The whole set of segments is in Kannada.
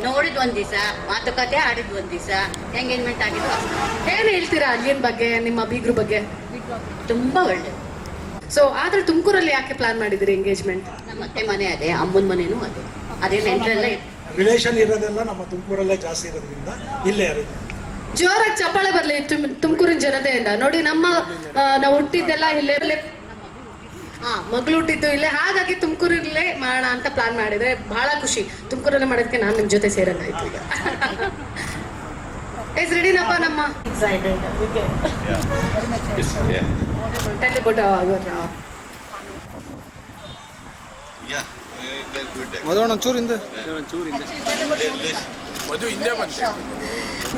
ನೋಡಿದ್ ಒಂದ್ ದಿವಸ, ಮಾತುಕತೆ ಆಡಿದ್ ಒಂದ್ ದಿವಸ, ಎಂಗೇಜ್ಮೆಂಟ್ ಆಗಿದ್ದು ಅಷ್ಟೇ. ಏನ್ ಹೇಳ್ತೀರಾ ಅಲ್ಲಿನ ಬಗ್ಗೆ, ನಿಮ್ಮ ಬೀಗ್ರ ಬಗ್ಗೆ? ತುಂಬಾ ಒಳ್ಳೆ. ಸೊ ಆದ್ರೆ ತುಮಕೂರಲ್ಲಿ ಯಾಕೆ ಪ್ಲಾನ್ ಮಾಡಿದಿರಿ ಎಂಗೇಜ್ಮೆಂಟ್? ನಮ್ಮ ಅತ್ತೆ ಮನೆ ಅದೇ, ಅಮ್ಮನ ಮನೇನು ಅದೇ, ಅದೇ ನೆಂಟ್ರೆಲ್ಲ ರಿಲೇಷನ್ ಇರೋದೆಲ್ಲ ನಮ್ಮ ತುಮಕೂರಲ್ಲೇ ಜಾಸ್ತಿ ಇರೋದ್ರಿಂದ ಇಲ್ಲೇ ಇರೋದು. ಜೋರಾಗಿ ಚಪ್ಪಾಳೆ ಬರ್ಲಿ ತುಮಕೂರಿನ ಜನತೆಯಿಂದ. ನೋಡಿ ನಮ್ಮ ನಾವು ಹುಟ್ಟಿದ್ದೆಲ್ಲ ಇಲ್ಲೇ, ಮಗಳು ಹುಟ್ಟಿದ್ದು ಇಲ್ಲೇ, ಹಾಗಾಗಿ ತುಮಕೂರಲ್ಲೇ ಮಾಡೋಣ ಅಂತ ಪ್ಲಾನ್ ಮಾಡಿದ್ರೆ ಬಹಳ ಖುಷಿ. ತುಮಕೂರಲ್ಲೇ ಮಾಡೋದಕ್ಕೆ ನಾನು ನಿಮ್ ಜೊತೆ ಸೇರಂಗಾಯ್ತು. ಈಗ ಇಸ್ ರೆಡಿನಪ್ಪ ನಮ್ಮ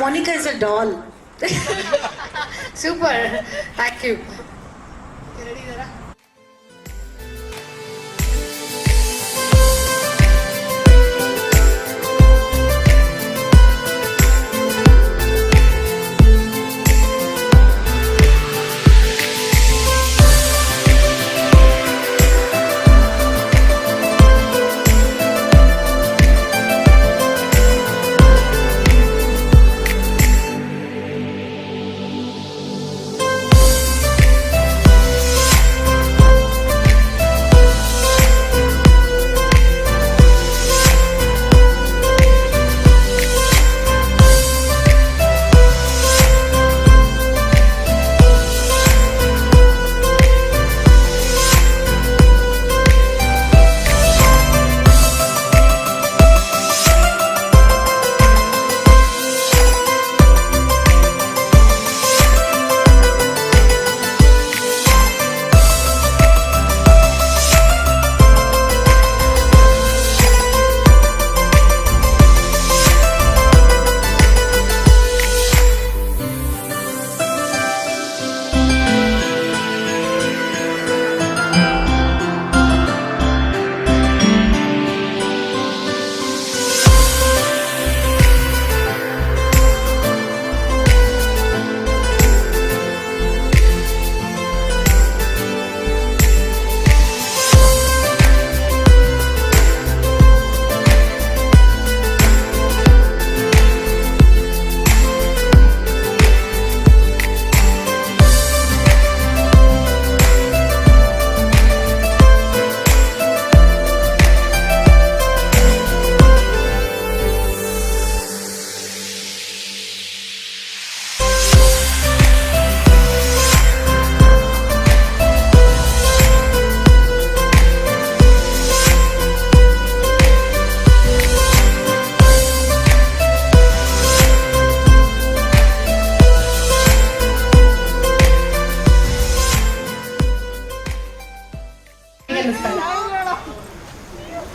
Monica is a doll. Super. Thank you.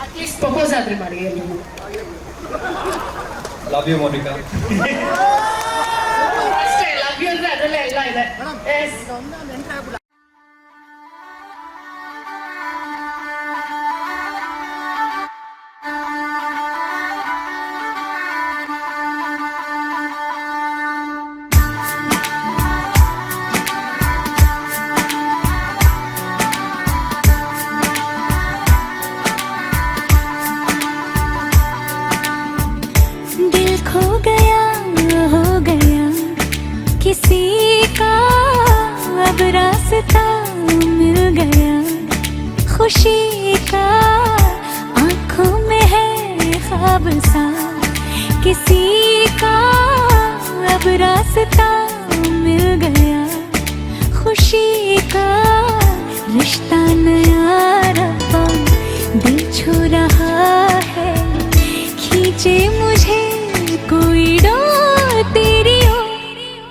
At least propose ಆದ್ರೆ ಮಾಡಿ. Love you Monica. ಅಷ್ಟೇ, ಲವ್ ಯು ಅಂದ್ರೆ ಅದರಲ್ಲೇ ಎಲ್ಲ ಇದೆ. किसी का अब रास्ता मिल गया, खुशी का आंखों में है ख्वाब सा, किसी का अब रास्ता मिल गया, खुशी का रिश्ता नया रब्बा दिल छू रहा है, खींचे मुझे कोई डोर तेरी ओर,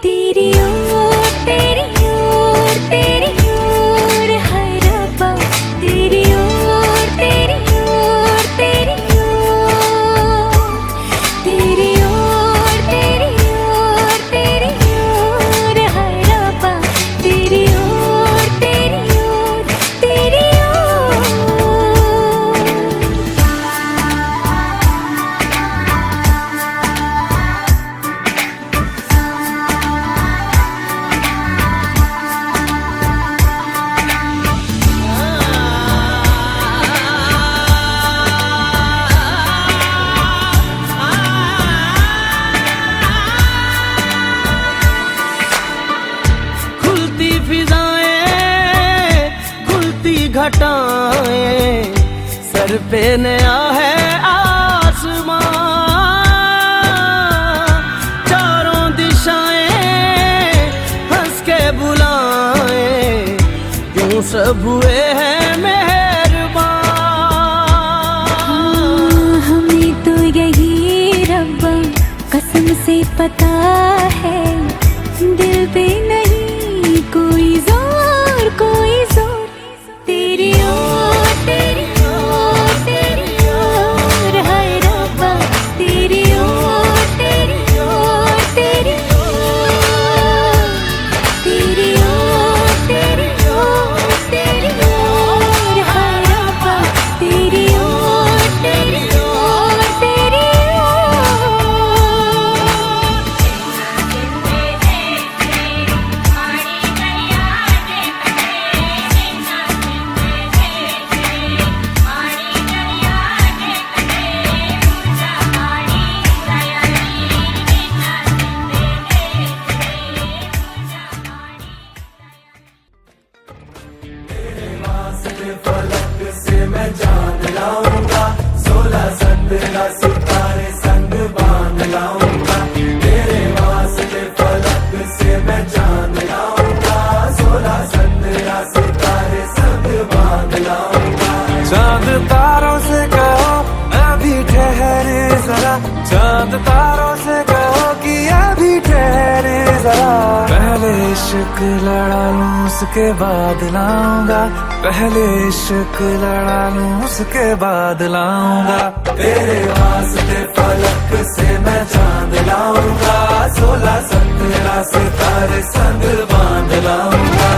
तेरी ओर, तेरी ओर, तेरी ओर है रब्बा, तेरी ओर, तेरी ओर, तेरी ओर, तेरी ओर, तेरी ओर, तेरी ओर है रब्बा, तेरी ओर, तेरी ओर, तेरी हटाएं, सर पे नया है आसमां, चारों दिशाएं हंस के बुलाएं, यूं सब हुए हैं मेहरबान। हमें तो यही रब्बा कसम से पता है, दिल पे नहीं कोई जोर, कोई जोर, तेरी ओर, तेरी ओर, तेरी ओर, हाय रब्बा तेरी ओर, तेरी ओर, तेरी ओर, तेरी ओर, तेरी ओर, तेरी ओर, हाय रब्बा तेरी ओर, तेरी ओर, तेरी ओर। चांद तारों से कहो अभी ठहरे जरा, चांद तारों से कहो कि अभी ठहरे जरा, पहले इश्क लड़ा लूं उसके बाद लाऊंगा, पहले इश्क लड़ा लूं उसके बाद लाऊंगा, तेरे वास्ते फलक से मैं चांद लाऊंगा, 16-17 सितारे संग बांध लाऊंगा।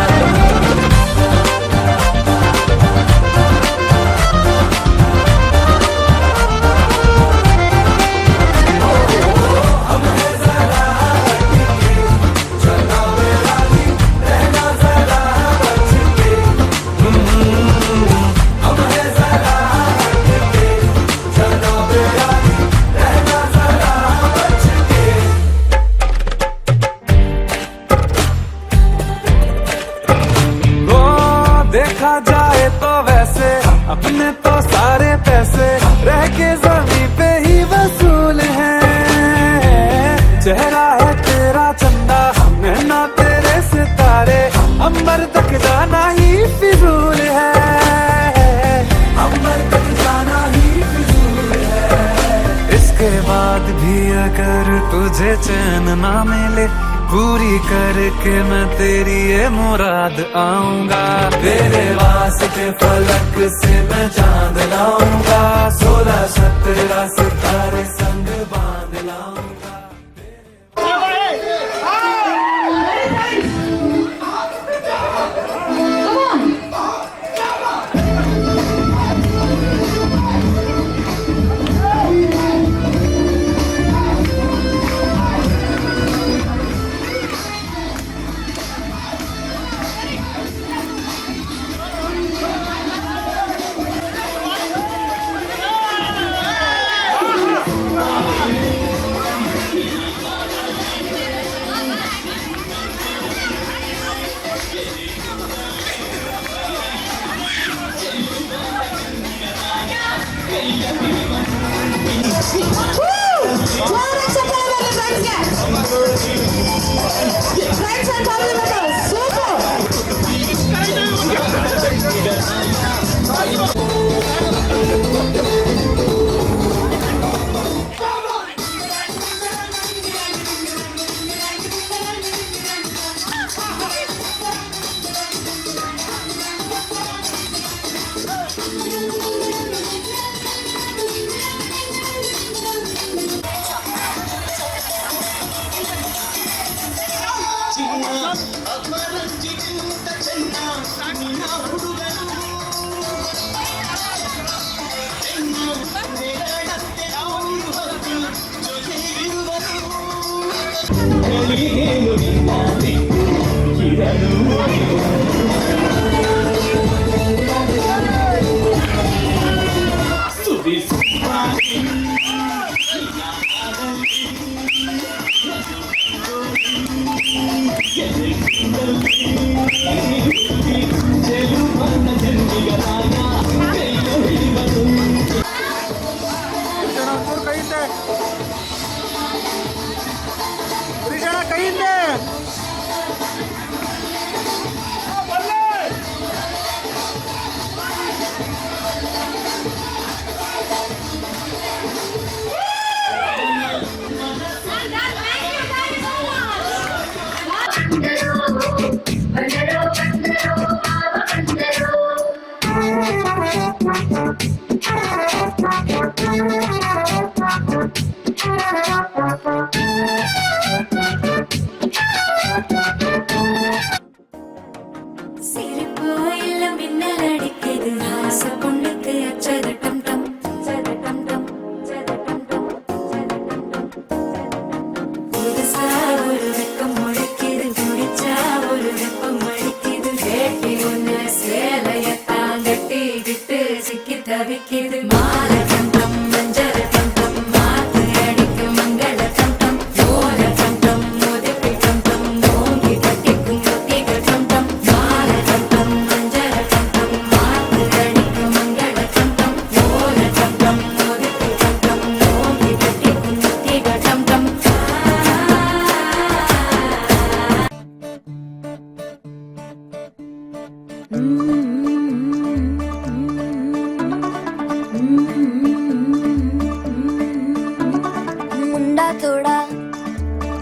देखा जाए तो वैसे अपने तो सारे पैसे रह के जमीन पे ही वसूल हैं, चेहरा है तेरा चंदा नैना तेरे सितारे, अंबर तक जाना ही फिजूल है, अंबर तक जाना ही फिजूल है। इसके बाद भी अगर तुझे चैन ना मिले, पूरी करके मैं तेरी ये मुराद आऊंगा, तेरे वास्ते फलक से मैं चांद लाऊंगा, 16-17 सितारे संग बांध लाऊंगा। சிரிப்போயில்ல மின்னல் அடிக்குது ஆசை பொண்ணுக்கு அச்சது டம் டம் சத டம் டம் சத டம் டம் புதுசா ஒரு வெக்கம் முழிக்குது குடிச்சா ஒரு வெப்பம் அடிக்குது வேட்டி ஒண்ணு சேலையத்தான் கட்டி விட்டு சிக்கி தவிக்குது மால டம் டம் மஞ்சள் டம் டம் மாத்து அடிக்கு மங்கள டம் டம் ஓல டம் டம் மோதிப்பி டம் டம் ஓங்கி கட்டிக்கும் ஒத்திகள் டம் டம் மால டம் டம் மஞ்சள் டம் டம் மாத்து அடிக்கு மங்கள டம் டம் ஓல டம் டம் மோதிப்பி டம் டம் ஓங்கி கட்டிக்கும் ஒத்திகள் டம் டம் मुंडा थोड़ा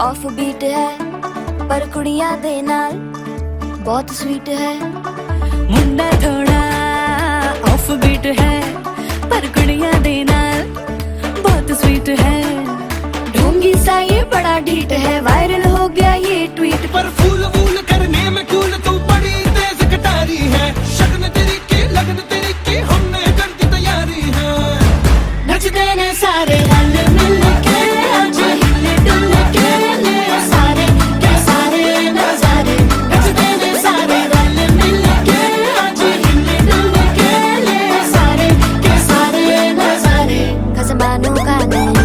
ऑफ बीट है पर कुड़ियां दे नाल बहुत स्वीट है मुंडा थोड़ा ऑफ बीट है पर कुड़ियां दे नाल बहुत स्वीट है ढोंगी सा ये बड़ा डीट है वायरल हो गया ये ट्वीट पर फूल वूल करने में कूल तू बड़ी तेज कटारी है शगन तेरी की लगन तेरी की हमने कर दी तैयारी है नचते ने सारे रल मिल के आज हिले डुल के ले सारे के सारे नजारे नचते ने सारे रल मिल के आज हिले डुल के ले सारे के सारे नजारे खसमानों का नहीं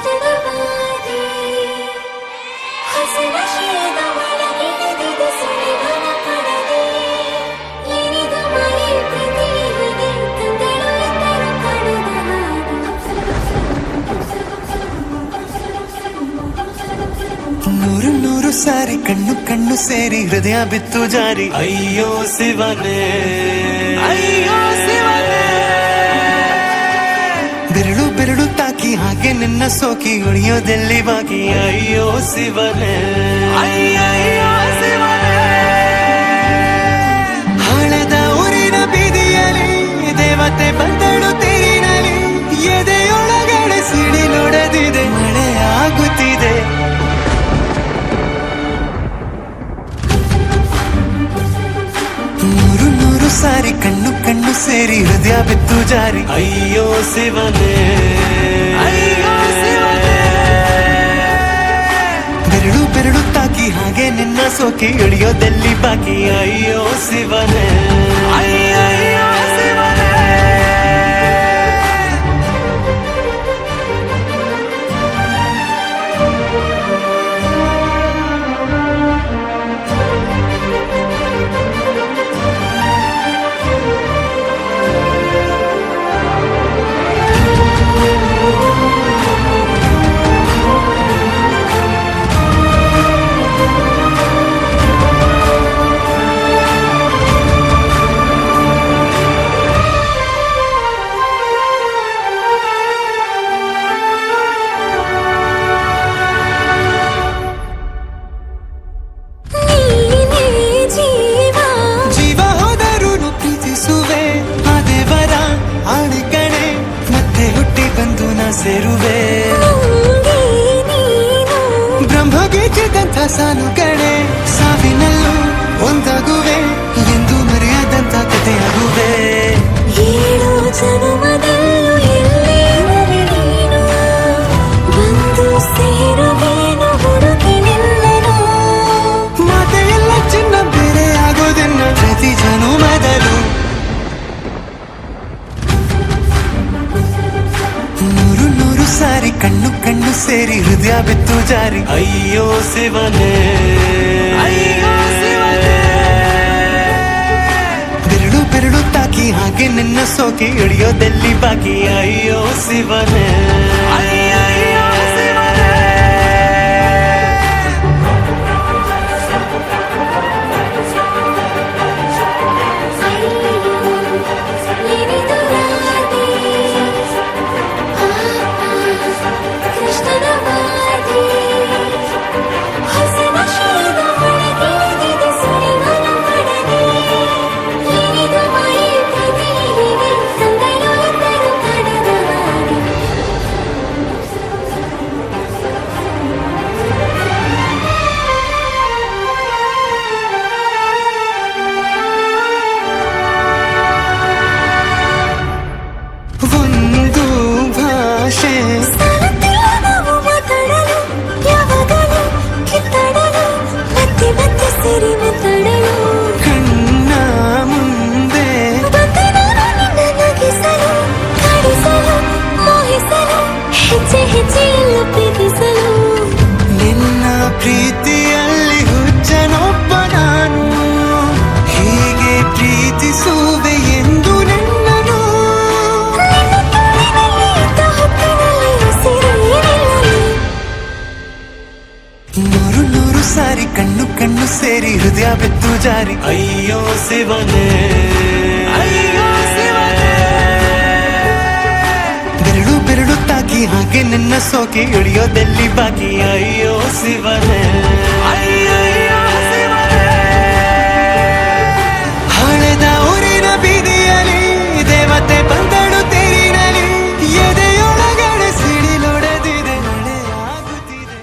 ಕೃಷ್ಣನವಾಗಿ ಹಸನಶೀದ ಒಳಗಿಳಿದಿದೆ ಸುಳಿವನ ಪಡೆದೆ ಏನಿದು ಮೈ ಪ್ರೀತಿಯಿದೆ ಕಂಗಳು ಎಂದರು ಕಣದ ನೂರು ನೂರು ಸಾರಿ ಕಣ್ಣು ಕಣ್ಣು ಸೇರಿ ಹೃದಯ ಬಿತ್ತು ಜಾರಿ ಅಯ್ಯೋ ಶಿವನೇ ಅಯ್ಯೋ ಶಿವನೇ ಬೆರಳು ಬೆರಳು ತಾಕಿ ಹಾಗೆ ನಿನ್ನ ಸೋಕಿ ಉಳಿಯೋದೆಲ್ಲಿ ಬಾಕಿ ಅಯ್ಯೋ ಶಿವನೇ ಅಯ್ಯಯ್ಯೋ ಶಿವನೇ ಹಣದ ಊರಿನ ಬೀದಿಯಲ್ಲಿ ದೇವತೆ ಬಂದಳು ತೀರಿನಲ್ಲಿ ಎದೆಯೊಳಗಡೆ ಸಿಡಿಲೊಡೆದಿದೆ ಮಳೆ ಆಗುತ್ತಿದೆ ನೂರು ನೂರು ಸಾರಿ ಕಣ್ಣು ಕಣ್ಣು ಸೇರಿ ಹೃದಯ ಬಿತ್ತು ಜಾರಿ ಅಯ್ಯೋ ಶಿವನೇ ಅಯ್ಯೋ ಶಿವನೇ ಬೆರಳು ಬೆರಳು ತಾಕಿ ಹಾಗೆ ನಿನ್ನ ಸೋಕಿ ಇಳಿಯೋದೆಲ್ಲಿ ಬಾಕಿ ಅಯ್ಯೋ ಶಿವನೇ ಅಯ್ಯಯ್ಯೋ ಶಿವನೇ ಸೇರುವೆ ಬ್ರಹ್ಮಗೀಚಿದಂಥ ಸಾಲುಗಳೇ ಸಾವಿನಲ್ಲೂ ಒಂದಾಗುವೆ ಎಂದು ಮರೆಯದಂಥ ಕಥೆಯಾಗುವೆ ಏಳು ಜನುಮದಲ್ಲೂ ಎಲ್ಲೇ ನೀನು ಬಂದು ಸೇರುವೇನು ಹುಡುಕಿ ನಿಲ್ಲನು ಮಾತೆಲ್ಲ ಚಿನ್ನ ಬೇರೆ ಆಗೋದನ್ನ ಪ್ರತಿ ಜನುಮದಲ್ಲೂ ನೂರು ನೂರು ಸಾರಿ ಕಣ್ಣು ಕಣ್ಣು ಸೇರಿ ಹೃದಯ ಬಿತ್ತು ಜಾರಿ ಅಯ್ಯೋ ಶಿವನೇ ಅಯ್ಯೋ ಶಿವನೇ ಬೆರಳು ಬೆರಳು ತಾಕಿ ಹಾಗೆ ನಿನ್ನ ಸೋಕಿ ಇಳಿಯೋದೆಲ್ಲಿ ಬಾಕಿ ಅಯ್ಯೋ ಶಿವನೇ ಅಯ್ಯಯ್ಯೋ ಶಿವನೇ ಏನಿದು ರಾಧೆ ಕೃಷ್ಣನವಾಗಿ ಹಸನಶೀದ ಒಳಗಿಳಿದಿದೆ ಸುಳಿವನ ಪಡೆದೆ ಏನಿದು ಮೈ ಪ್ರೀತಿಯಿದೆ ಕಂಗಳು ಎಂದರು ಕಣದ ಹಾಗೆ ಒಂದು ಭಾಷೆ ಸಾಲುತ್ತಿಲ್ಲದವು ಮಾತಾಡಲು ಯಾವಾಗಲೂ ಕಿತ್ತಾಡಲು ಮತ್ತೆ ಮತ್ತೆ ಸೇರಿ ಮಾತಾಡಲು ಕಣ್ಣ ಮುಂದೆ ಬಂದೆ ನಾನು ನಿನ್ನ ನಗಿಸಲು ಕಾಡಿಸಲು ಮೋಹಿಸಲು ಹೆಜ್ಜೆ ಹೆಜ್ಜೆಯಲ್ಲೂ ಪ್ರೀತಿಸಲು ನಿನ್ನ ಪ್ರೀತಿಯಲ್ಲಿ ಹುಚ್ಚನೊಬ್ಬ ನಾನು ಹೀಗೆ ಪ್ರೀತಿಸುವೆ ಎಂದು ನಿನ್ನನು ನಿನ್ನ ತೋಳಿನಲ್ಲಿ ಇದ್ದ ಹೊತ್ತಿನಲ್ಲಿ ಉಸಿರು ಏನಿಲ್ಲನು ನೂರು ನೂರು ಸಾರಿ ಕಣ್ಣು ಕಣ್ಣು ಸೇರಿ ಹೃದಯ ಬಿತ್ತು ಜಾರಿ ಅಯ್ಯೋ ಶಿವನೇ ಅಯ್ಯೋ ಶಿವನೇ ಬೆರಳು ಬೆರಳು ತಾಕಿ ಹಾಗೆ ನಿನ್ನ ಸೋಕಿ ಇಳಿಯೋದೆಲ್ಲಿ ಬಾಕಿ ಅಯ್ಯೋ ಶಿವನೇ ಅಯ್ಯಯ್ಯೋ ಶಿವನೇ ಹಣದ ಊರಿನ ಬೀದಿಯಲ್ಲಿ ದೇವತೆ ಬಂದಳು ತೀರಿನಲ್ಲಿ ಎದೆಯೊಳಗಡೆ ಸಿಡಿಲೊಡೆದಿದೆ ಮಳೆ ಆಗುತ್ತಿದೆ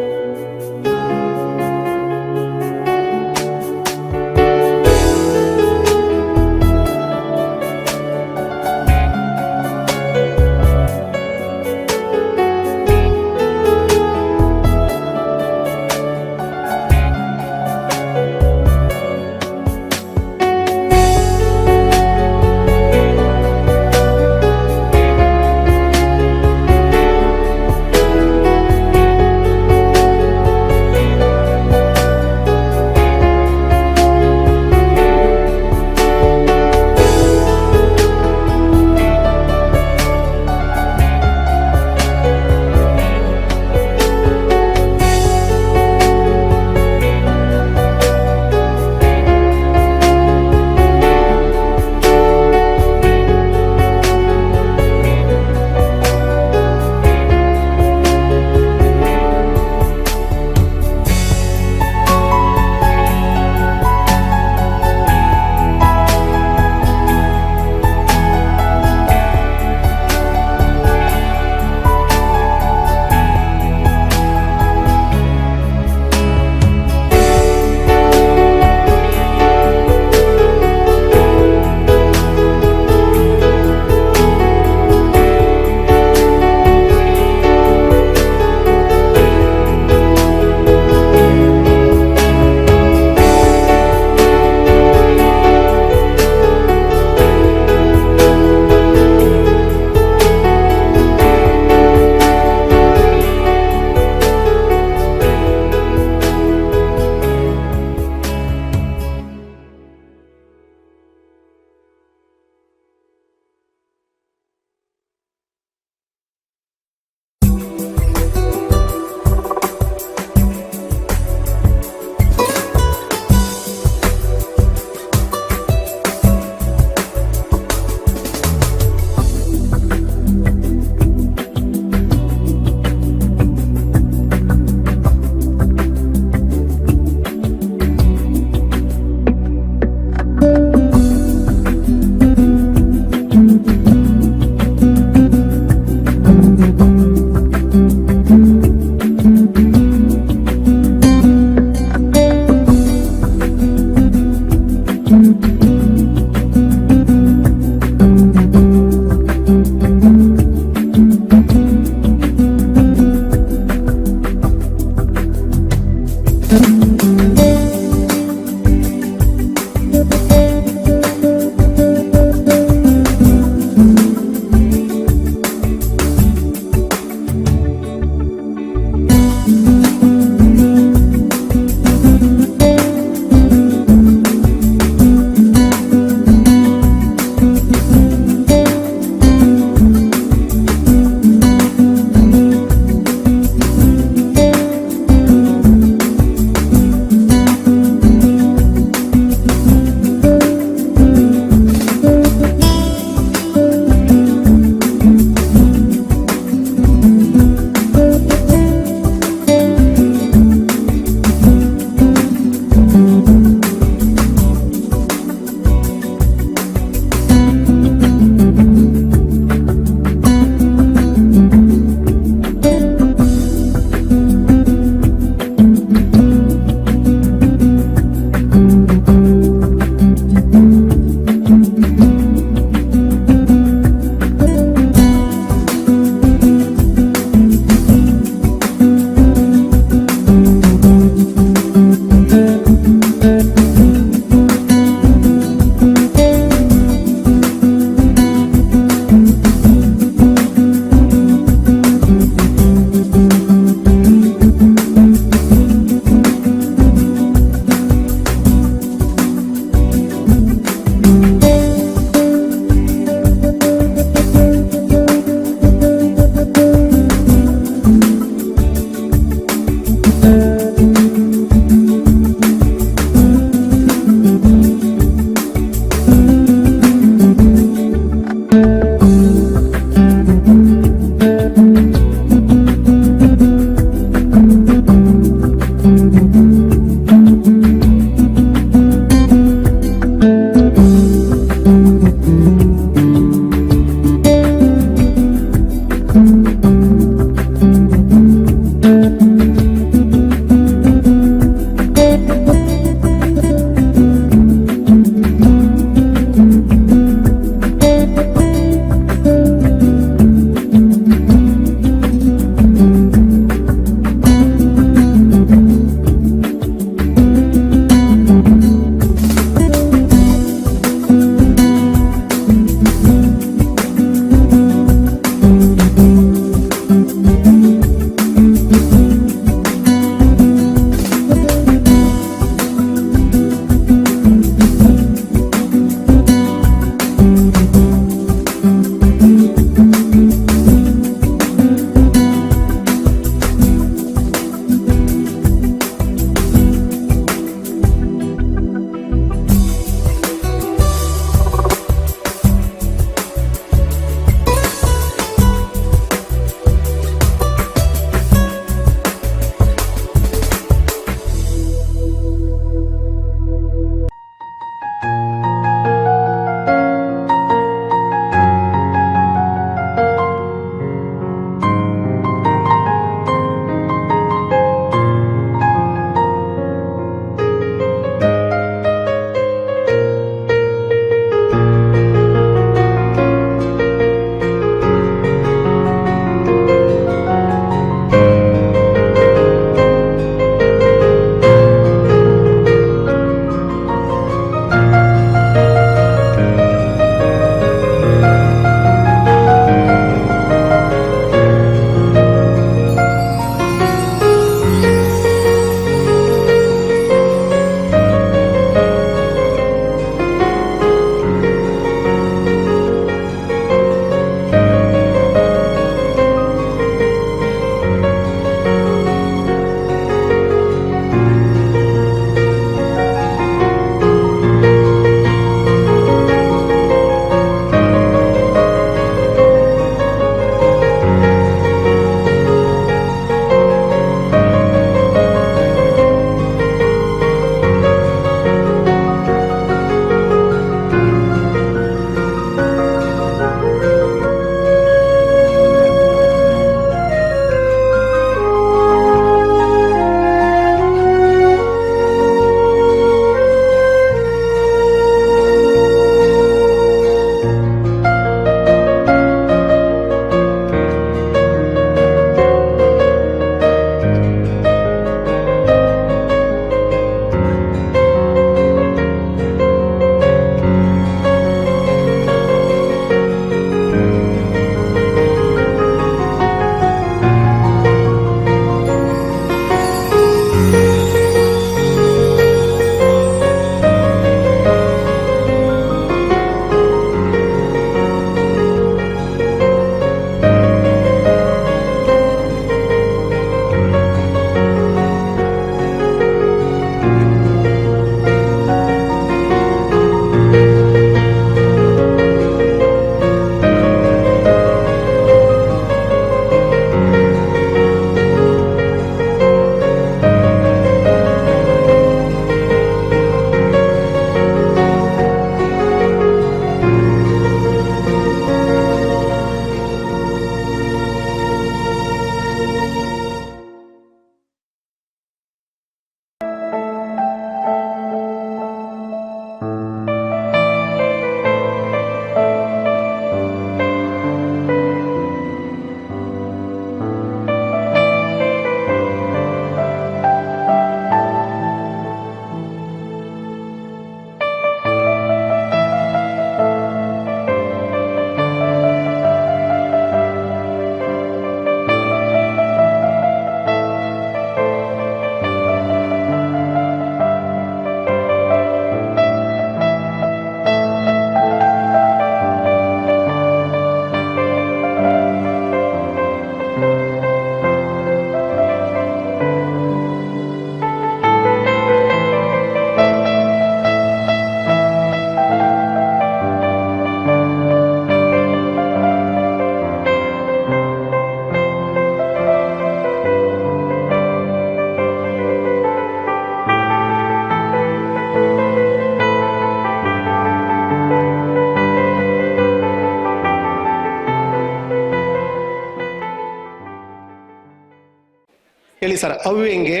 ಹೇಳಿ ಸರ್. ಅವ್ಯಂಗೆ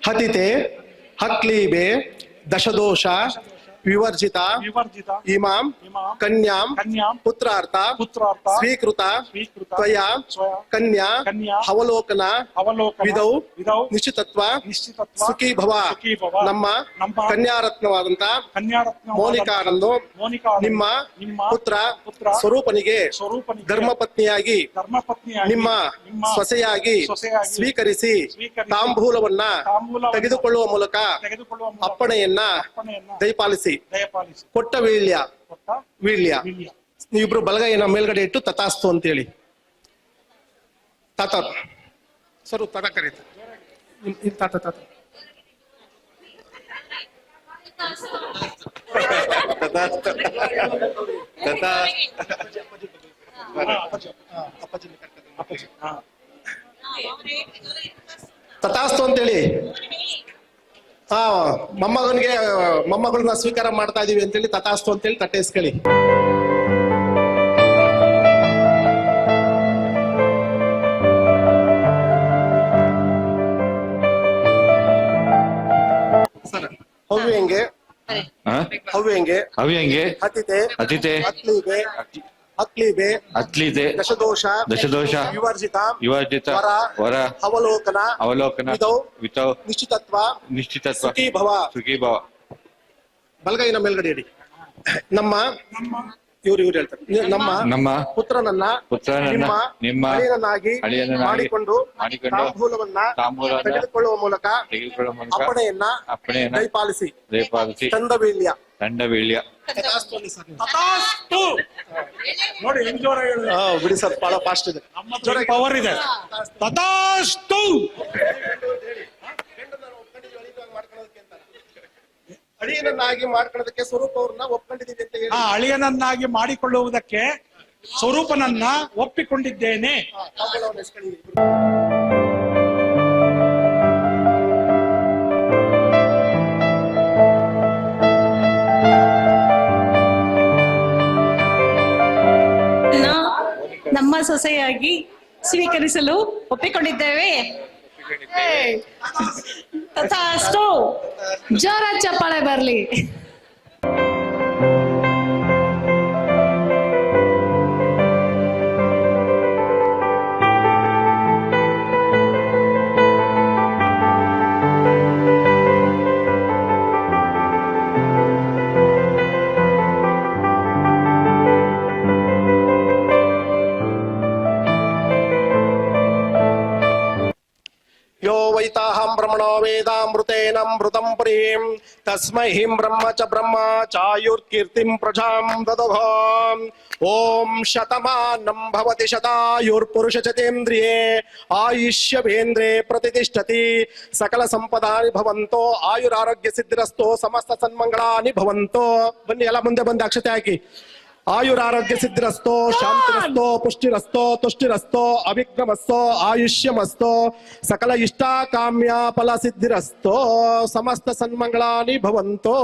ಹತಿತೆ ಹಕ್ಲೀಬೆ ದಶದೋಷ ವಿವರ್ಜಿತ ಇಮಾಂ ಕನ್ಯಾಂ ಪುತ್ರಾರ್ಥ ಸ್ವೀಕೃತ ತ್ವಯಾ ಕನ್ಯಾ ಅವಲೋಕನ ವಿಧೌ ನಿಶ್ಚಿತತ್ವ ಸುಖೀ ಭವ. ನಮ್ಮ ಕನ್ಯಾರತ್ನವಾದಂತ ಮೋನಿಕಾನಂದು ನಿಮ್ಮ ಪುತ್ರ ಸ್ವರೂಪನಿಗೆ ಧರ್ಮಪತ್ನಿಯಾಗಿ ನಿಮ್ಮ ಸೊಸೆಯಾಗಿ ಸ್ವೀಕರಿಸಿ ತಾಂಬೂಲವನ್ನ ತೆಗೆದುಕೊಳ್ಳುವ ಮೂಲಕ ಅಪ್ಪಣೆಯನ್ನ ದಯಪಾಲಿಸಿ. ಕೊಟ್ಟ ವೀಳ್ಯ ನೀವಿಬ್ರು ಬಲಗೈನ ಮೇಲ್ಗಡೆ ಇಟ್ಟು ತಥಾಸ್ತು ಅಂತೇಳಿ. ತಾತ ಸರ್ ತಾತ ಕರೀತ ತಾತ ತಾತ ತಥಾಸ್ತು ಅಂತೇಳಿ. ಹಾ, ಮೊಮ್ಮಗಳನ್ನ ಸ್ವೀಕಾರ ಮಾಡ್ತಾ ಇದೀವಿ ಅಂತೇಳಿ ತಥಾಸ್ತು ಅಂತೇಳಿ ತಟ್ಟೇಸ್ಕೊಳ್ಳಿ. ಹವ್ಯಂಗೆ ಹತಿತೆ ಅತ್ಲೀತೆ ದಶದೋಷ ವಿವರ್ಜಿತ ವರ ಅವಲೋಕನ ವಿತೌ ನಿಶ್ಚಿತತ್ವ ಸುಖೀ ಭವ. ಬಲಗೈನ ಮೇಲ್ಗಡೆ ಇಡಿ. ನಮ್ಮ ಇವ್ರು ಹೇಳ್ತಾರೆ ನಮ್ಮ ಪುತ್ರನನ್ನ ನಿಮ್ಮ ಅಳಿಯನನ್ನಾಗಿ ಮಾಡಿಕೊಂಡು ತಾಂಬೂಲವನ್ನ ತೆಗೆದುಕೊಳ್ಳುವ ಮೂಲಕ ಅಪ್ಪಣೆಯನ್ನ ದಯಪಾಲಿಸಿ. ದಂಡವೀಳ್ಯ ನೋಡಿ ಹೆಂಗ್ ಜೋರ ಬಿಡಿ ಸರ್, ಬಹಳ ಫಾಸ್ಟ್ ಇದೆ, ಪವರ್ ಇದೆ. ತಥಾಸ್ತು. ಅಳಿಯನನ್ನಾಗಿ ಮಾಡ್ಕೊಳ್ಳೋದಕ್ಕೆ ಸ್ವರೂಪ ಅವ್ರನ್ನ ಒಪ್ಕೊಂಡಿದ್ದೀವಿ ಅಂತ ಹೇಳಿ. ಅಳಿಯನನ್ನಾಗಿ ಮಾಡಿಕೊಳ್ಳುವುದಕ್ಕೆ ಸ್ವರೂಪನನ್ನ ಒಪ್ಪಿಕೊಂಡಿದ್ದೇನೆ. ನಮ್ಮ ಸೊಸೆಯಾಗಿ ಸ್ವೀಕರಿಸಲು ಒಪ್ಪಿಕೊಂಡಿದ್ದೇವೆ. ತಥಾಸ್ತು. ಜೋರ ಚಪ್ಪಾಳೆ ಬರ್ಲಿ. ಯೋ ವೈತಾಹಂ ಬ್ರಹ್ಮಣೋ ವೇದಾಮೃತೇನಮೃತಂ ಪ್ರೀಂ ತಸ್ಮೈ ಹಿಂ ಬ್ರಹ್ಮ ಚ ಬ್ರಹ್ಮ ಚಾಯುರ್ಕೀರ್ತಿಂ ಪ್ರಜಾಂ ದದಭಾಂ. ಓಂ ಶತಮಾನಂ ಭವತಿ ಶತಾಯುರ್ಪುರುಷ ಚತೇಂದ್ರಿಯೇ ಆಯುಷ್ಯವೇಂದ್ರೇ ಪ್ರತಿಷ್ಠತಿ. ಸಕಲ ಸಂಪದಾನಿ ಭವಂತೋ ಆಯುರಾರೋಗ್ಯ ಸಿದ್ಧಿರಸ್ತೋ ಸಮಸ್ತ ಸನ್ಮಂಗಳಾನಿ ಭವಂತೋ. ಬನ್ನಿ ಎಲ್ಲ ಮುಂದೆ ಬಂದು ಅಕ್ಷತೆ ಹಾಕಿ. ಆಯುರಾರೋಗ್ಯ ಸಿದ್ಧಿರಸ್ತೋ ಶಾಂತಿರಸ್ತೋ ಪುಷ್ಟಿರಸ್ತೋ ತುಷ್ಟಿರಸ್ತೋ ಅವಿಕ್ರಮಸ್ತೋ ಆಯುಷ್ಯಮಸ್ತೋ ಸಕಲ ಇಷ್ಟಾಕಾಮ್ಯ ಫಲ ಸಿದ್ಧಿರಸ್ತೋ ಸಮಸ್ತ ಸನ್ಮಂಗಳಾನಿ ಭವಂತೋ.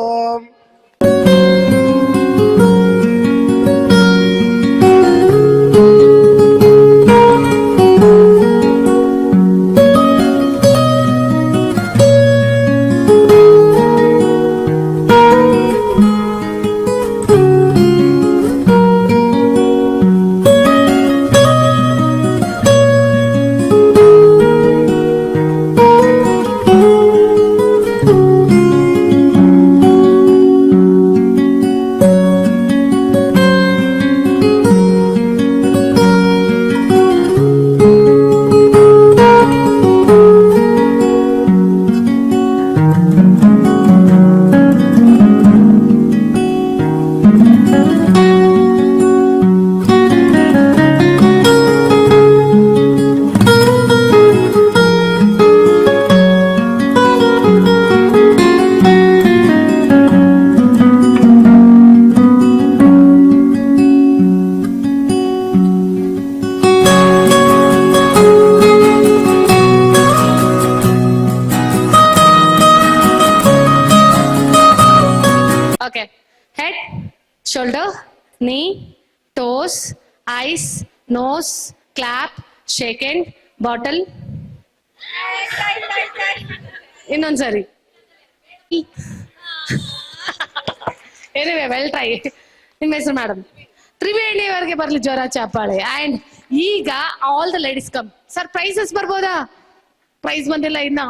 Okay. Head, shoulder, knee, toes, eyes, nose, clap, shake hand, bottle. ಇನ್ನೊಂದ್ಸರಿ. ಏನಿವೆ ವೆಲ್ ಟ್ರೈ. ನಿಮ್ಮ ಹೆಸರು ಮೇಡಮ್? ತ್ರಿವೇಣಿಯವರೆಗೆ ಬರ್ಲಿ ಜ್ವರ ಚಾಪಾಳೆ. ಅಂಡ್ ಈಗ all the ladies come. Sir prizes ಬರ್ಬೋದಾ? ಪ್ರೈಸ್ ಬಂದಿಲ್ಲ ಇನ್ನ.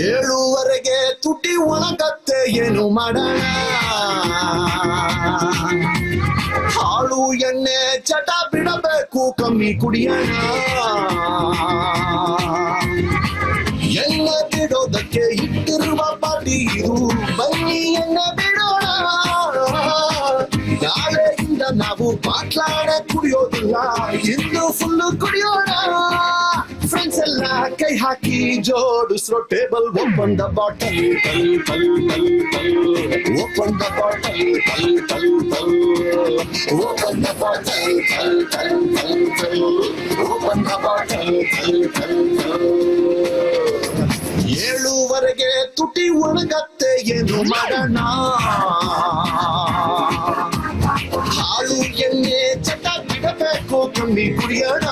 ಏಳುವರೆಗೆ ತುಟಿ ಒಣಗತ್ತೆ ಏನು ಮಾಡೋಣ, ಹಾಳು ಎಣ್ಣೆ ಚಟ ಬಿಡಬೇಕು ಕಮ್ಮಿ ಕುಡಿಯೋಣ, ಎಣ್ಣೆ ಬಿಡೋದಕ್ಕೆ ಇಟ್ಟಿರುವ ಪಾಟಿ ಇದು, ಬನ್ನಿ ಎಣ್ಣೆ ಬಿಡೋಣ. ನಾಳೆಯಿಂದ ನಾವು ಬಾಟ್ಲಾಡೆ ಕುಡಿಯೋದಿಲ್ಲ, ಇನ್ನು ಫುಲ್ಲು ಕುಡಿಯೋಣ. ಫ್ರೆಂಡ್ಸ್ ಎಲ್ಲ ಕೈ ಹಾಕಿ ಜೋಡಿಸ್ರೋ ಟೇಬಲ್. ಓಪನ್ ದ ಬಾಟಲ್ ಟಲ್ ಟಲ್ ಟಲ್ ಟಲ್, ಓಪನ್ ದ ಬಾಟಲ್ ಟಲ್ ಟಲ್ ಟಲ್, ಓಪನ್ ದ ಬಾಟಲ್ ಟಲ್ ಟಲ್ ಟಲ್ ಟಲ್, ಓಪನ್ ದ ಬಾಟಲ್ ಟಲ್ ಟಲ್ ಟಲ್. ಏಳುವರೆಗೆ ತುಟಿ ಒಣಗತ್ತೆ ಏನು ಮಾಡೋಣ, ಹಾಳು ಎಣ್ಣೆ ಚಟ ಬಿಡಬೇಕು ಕಮ್ಮಿ ಕುಡಿಯೋಣ.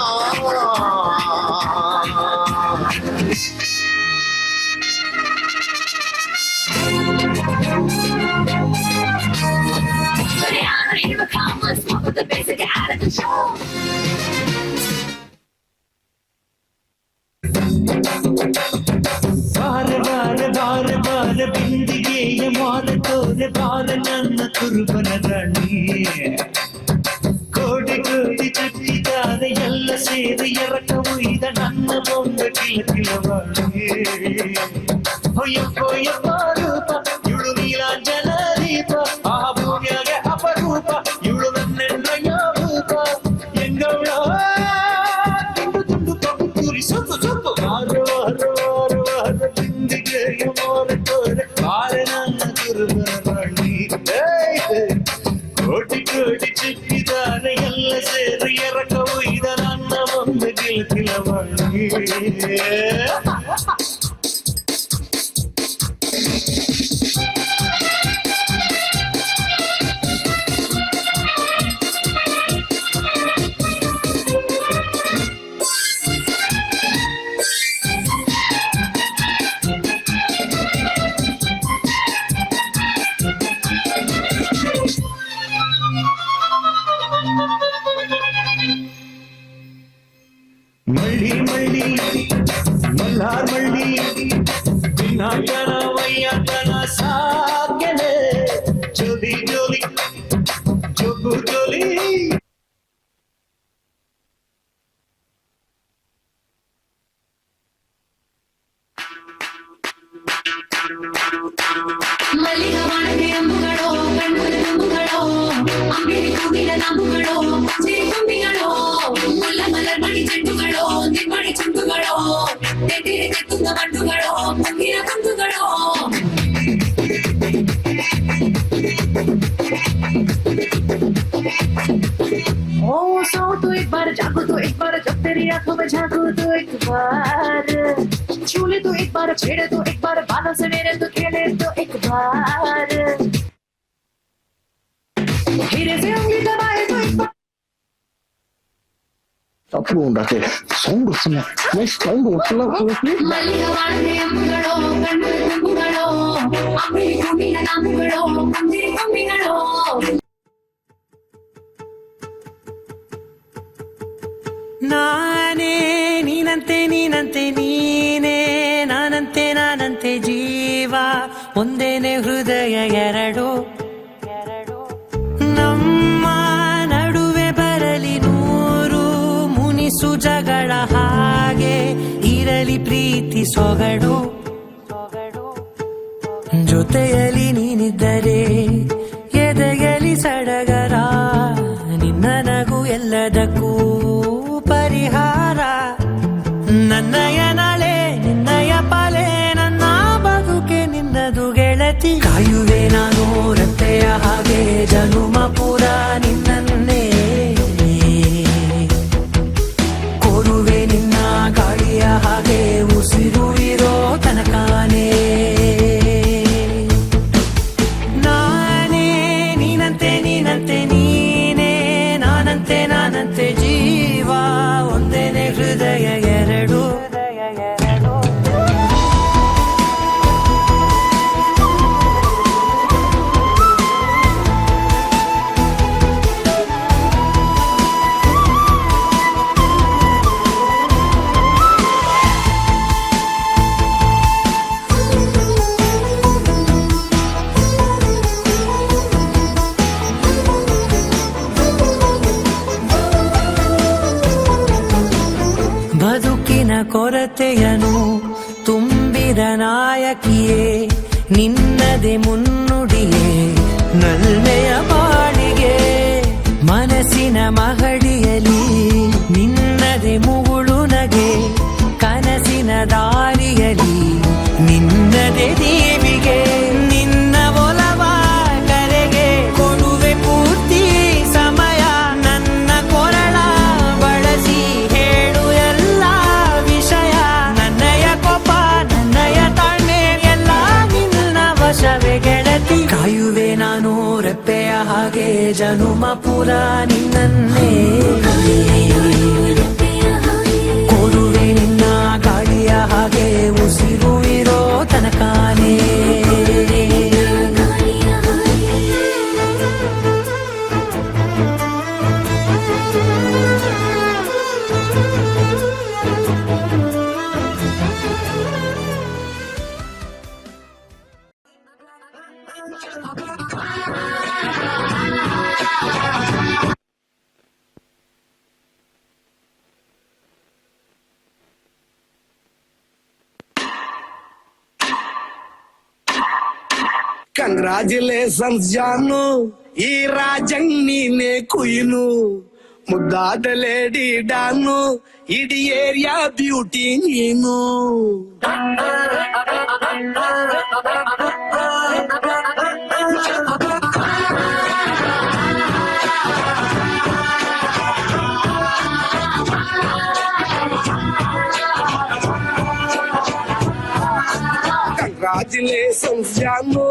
ಬಾರ ಬಾರ ಬಾರ ಬಾರ ಬಿಂದಿಗೆಯ ಮಾರ ತೋರೆ ಬಾರ ನನ್ನ ಕುರುಬನ ರಾಣಿ, ಕೋಡಿ ಕೋಡಿ ಚಟ್ಟಿದ್ದಾರೆ ಎಲ್ಲ ಸೇರಿ ಎರಕ ಒಯ್ದ ನನ್ನ ಬೊಂಬೆ ಕಿಲಕಿಲವಾಣಿ. ಹೊಯ್ಯಪ್ಪ ರೂಪ ಇವಳು ನೀಲಾಂಜನ ದೀಪ, ಆ ಭೂಮಿಯಾಗೆ ಅಪರೂಪ ಇವಳು ನನ್ನೆಂಡ್ರಯ್ಯ ರೂಪ. ಎಂಗವಳ ತುಂಡು ತುಂಡು ಪುರಿ ಸೊಪ್ಪು ಸೊಪ್ಪು, ಆರು ಆರು ಆರು ಆರು ಬಿಂದಿಗೆಯ ಮಾರ ತೋರೆ ಬಾರ ನನ್ನ ಕುರುಬನ ರಾಣಿ. ಕೋಟಿ ಕೋಟಿ ಚಿಕ್ಕಿದಾನೆ ಎಲ್ಲ ಸೇರಿ ಎರಕ ಒಯ್ದ ನನ್ನ ಒಂದು ಕಿಲಕಿಲವಾಣಿ. ಮಳ್ಳಿ ಮಳ್ಳಿ ಮಲ್ಲಾರ್ ಮಳ್ಳಿ ದಿನಾಟನ ವಯ್ಯತನ ಸಾಕೆನೆ, ಜೋಲಿ ಜೋಲಿ ಜೋಗು ಜೋಲಿ. ಮಲ್ಲಿಗವಾಣಕ್ಕೆ ಅಂಬುಗಳೋ, ಕಣ್ಣುಗಳ ನಂಬುಗಳೋ, ಅಂಬಿರಿ ಹೂವಿನ ನಂಬುಗಳೋ, ಸಿರಿಗುಂಬಿಗಳೋ, ಮುಲ್ಲ ಮಲರ್ ಮಣಿ ಚೆಂಡುಗಳೋ, ನಿಮ್ಮಣಿ ಚೆಂಡುಗಳೋ, ತೆಟ್ಟಿರಿ ತೆತ್ತುಂಗ ಮಂಡುಗಳೋ, ಮುಂಗಿನ ಕುಂದುಗಳೋ. ओ सो तो एक बार जागो तो एक बार, जब तेरी आंखों में झांको तो एक बार, छूले तो एक बार, छेड़े तो एक बार, बालों से मेरे तो खेले तो एक बार, हीरे से उंगली दबाए तो एक बार. ಅಪ್ಪು ಉಂಡಾತೆ ಸೌಂಡ್ ಸೌಂಡ್ ಒಟ್ಟಲ್ಲ. ಮಲ್ಲಿಗವಾಣಕ್ಕೆ ಅಂಬುಗಳೋ, ಕಣ್ಣುಗಳ ನಂಬುಗಳೋ, ಅಂಬಿರಿ ಹೂವಿನ ನಂಬುಗಳೋ, ಮುಂದಿರಿ ಕೊಂಬಿಗಳೋ. ನಾನೇ ನೀನಂತೆ ನೀನಂತೆ ನೀನೇ, ನಾನಂತೆ ನಾನಂತೆ ಜೀವ ಒಂದೇನೆ ಹೃದಯ ಎರಡು, ನಮ್ಮ ನಡುವೆ ಬರಲಿ ನೂರು ಮುನಿಸು ಜಗಳ, ಹಾಗೆ ಇರಲಿ ಪ್ರೀತಿ ಸೊಗಡು. ಜೊತೆಯಲ್ಲಿ ನೀನಿದ್ದರೆ ಎದೆಯಲಿ ಸಡಗರ, ನಿನ್ನ ನಗು ಎಲ್ಲದಕ್ಕೂ ಪರಿಹಾರ. ನನ್ನಯ ನಾಳೆ ನಿನ್ನಯ ಪಾಲೆ, ನನ್ನ ಬದುಕೆ ನಿನ್ನ ಗೆಳತಿ. ಕಾಯುವೆ ನಾನು ರತ್ತೆಯ ಹಾಗೆ ಜನುಮ ಪೂರ ನಿನ್ನನ್ನೇ, ಕೋರುವೆ ನಿನ್ನ ಗಾಳಿಯ ಹಾಗೆ ಉಸಿರು ಇರೋ ತನಕಾನೇ. ನಾನೇ ನೀನಂತೆ ನೀನಂತೆ ನೀನೇ, ನಾನಂತೆ ನಾನಂತೆ ಜೀವ ಒಂದೇನೆ ಹೃದಯ ಎರಡು. ಬದುಕಿನ ಕೊರತೆಯನು ತುಂಬಿದ ನಾಯಕಿಯೇ, ನಿನ್ನದೆ ಮುನ್ನುಡಿಯೇ ನಲ್ಮೆಯ ಬಾಳಿಗೆ. ಮನಸ್ಸಿನ ಮಹಡಿಯಲಿ ನಿನ್ನದೆ ಮುಗುಳು ನಗೆ, ಕನಸಿನ ದಾರಿಯಲಿ ನಿನ್ನದೆ ದೇವಿಗೆ. ನಿನ್ನ ಒಲವ ಕರೆಗೆ ಕೊಡುವೆ ಪೂರ್ತಿ ಸಮಯ, ನನ್ನ ಕೊರಳ ಬಳಸಿ ಹೇಳು ಎಲ್ಲ ವಿಷಯ. ನನ್ನಯ ಕೋಪ ನನ್ನಯ ತಾಳ್ಮೆ ಎಲ್ಲ ನಿನ್ನ ವಶವೇ ಗೆಳತಿ. ಕಾಯುವೆ ನಾನು ರೆಪ್ಪೆಯ ಹಾಗೆ ಜನುಮ ಪೂರ ನಿನ್ನನ್ನೇ, ಕೋರುವೆ ನಿನ್ನ ಗಾಳಿಯ ಹಾಗೆ ಉಸಿರು ಇರೋ ತನಕಾನೇ. ಕಂಗ್ರಾಚುಲೇಷನ್ಸ್ ಜಾನು, ಈ ರಾಜಂಗ್ ನೀನೆ ಕುಯ್ನು. ಮುದ್ದಾದ ಲೇಡಿ ಡಾನು, ಇಡೀ ಏರಿಯಾ ಬ್ಯೂಟಿ ನೀನು. ಕಂಗ್ರಾಚುಲೇಷನ್ಸ್ ಜಾನು,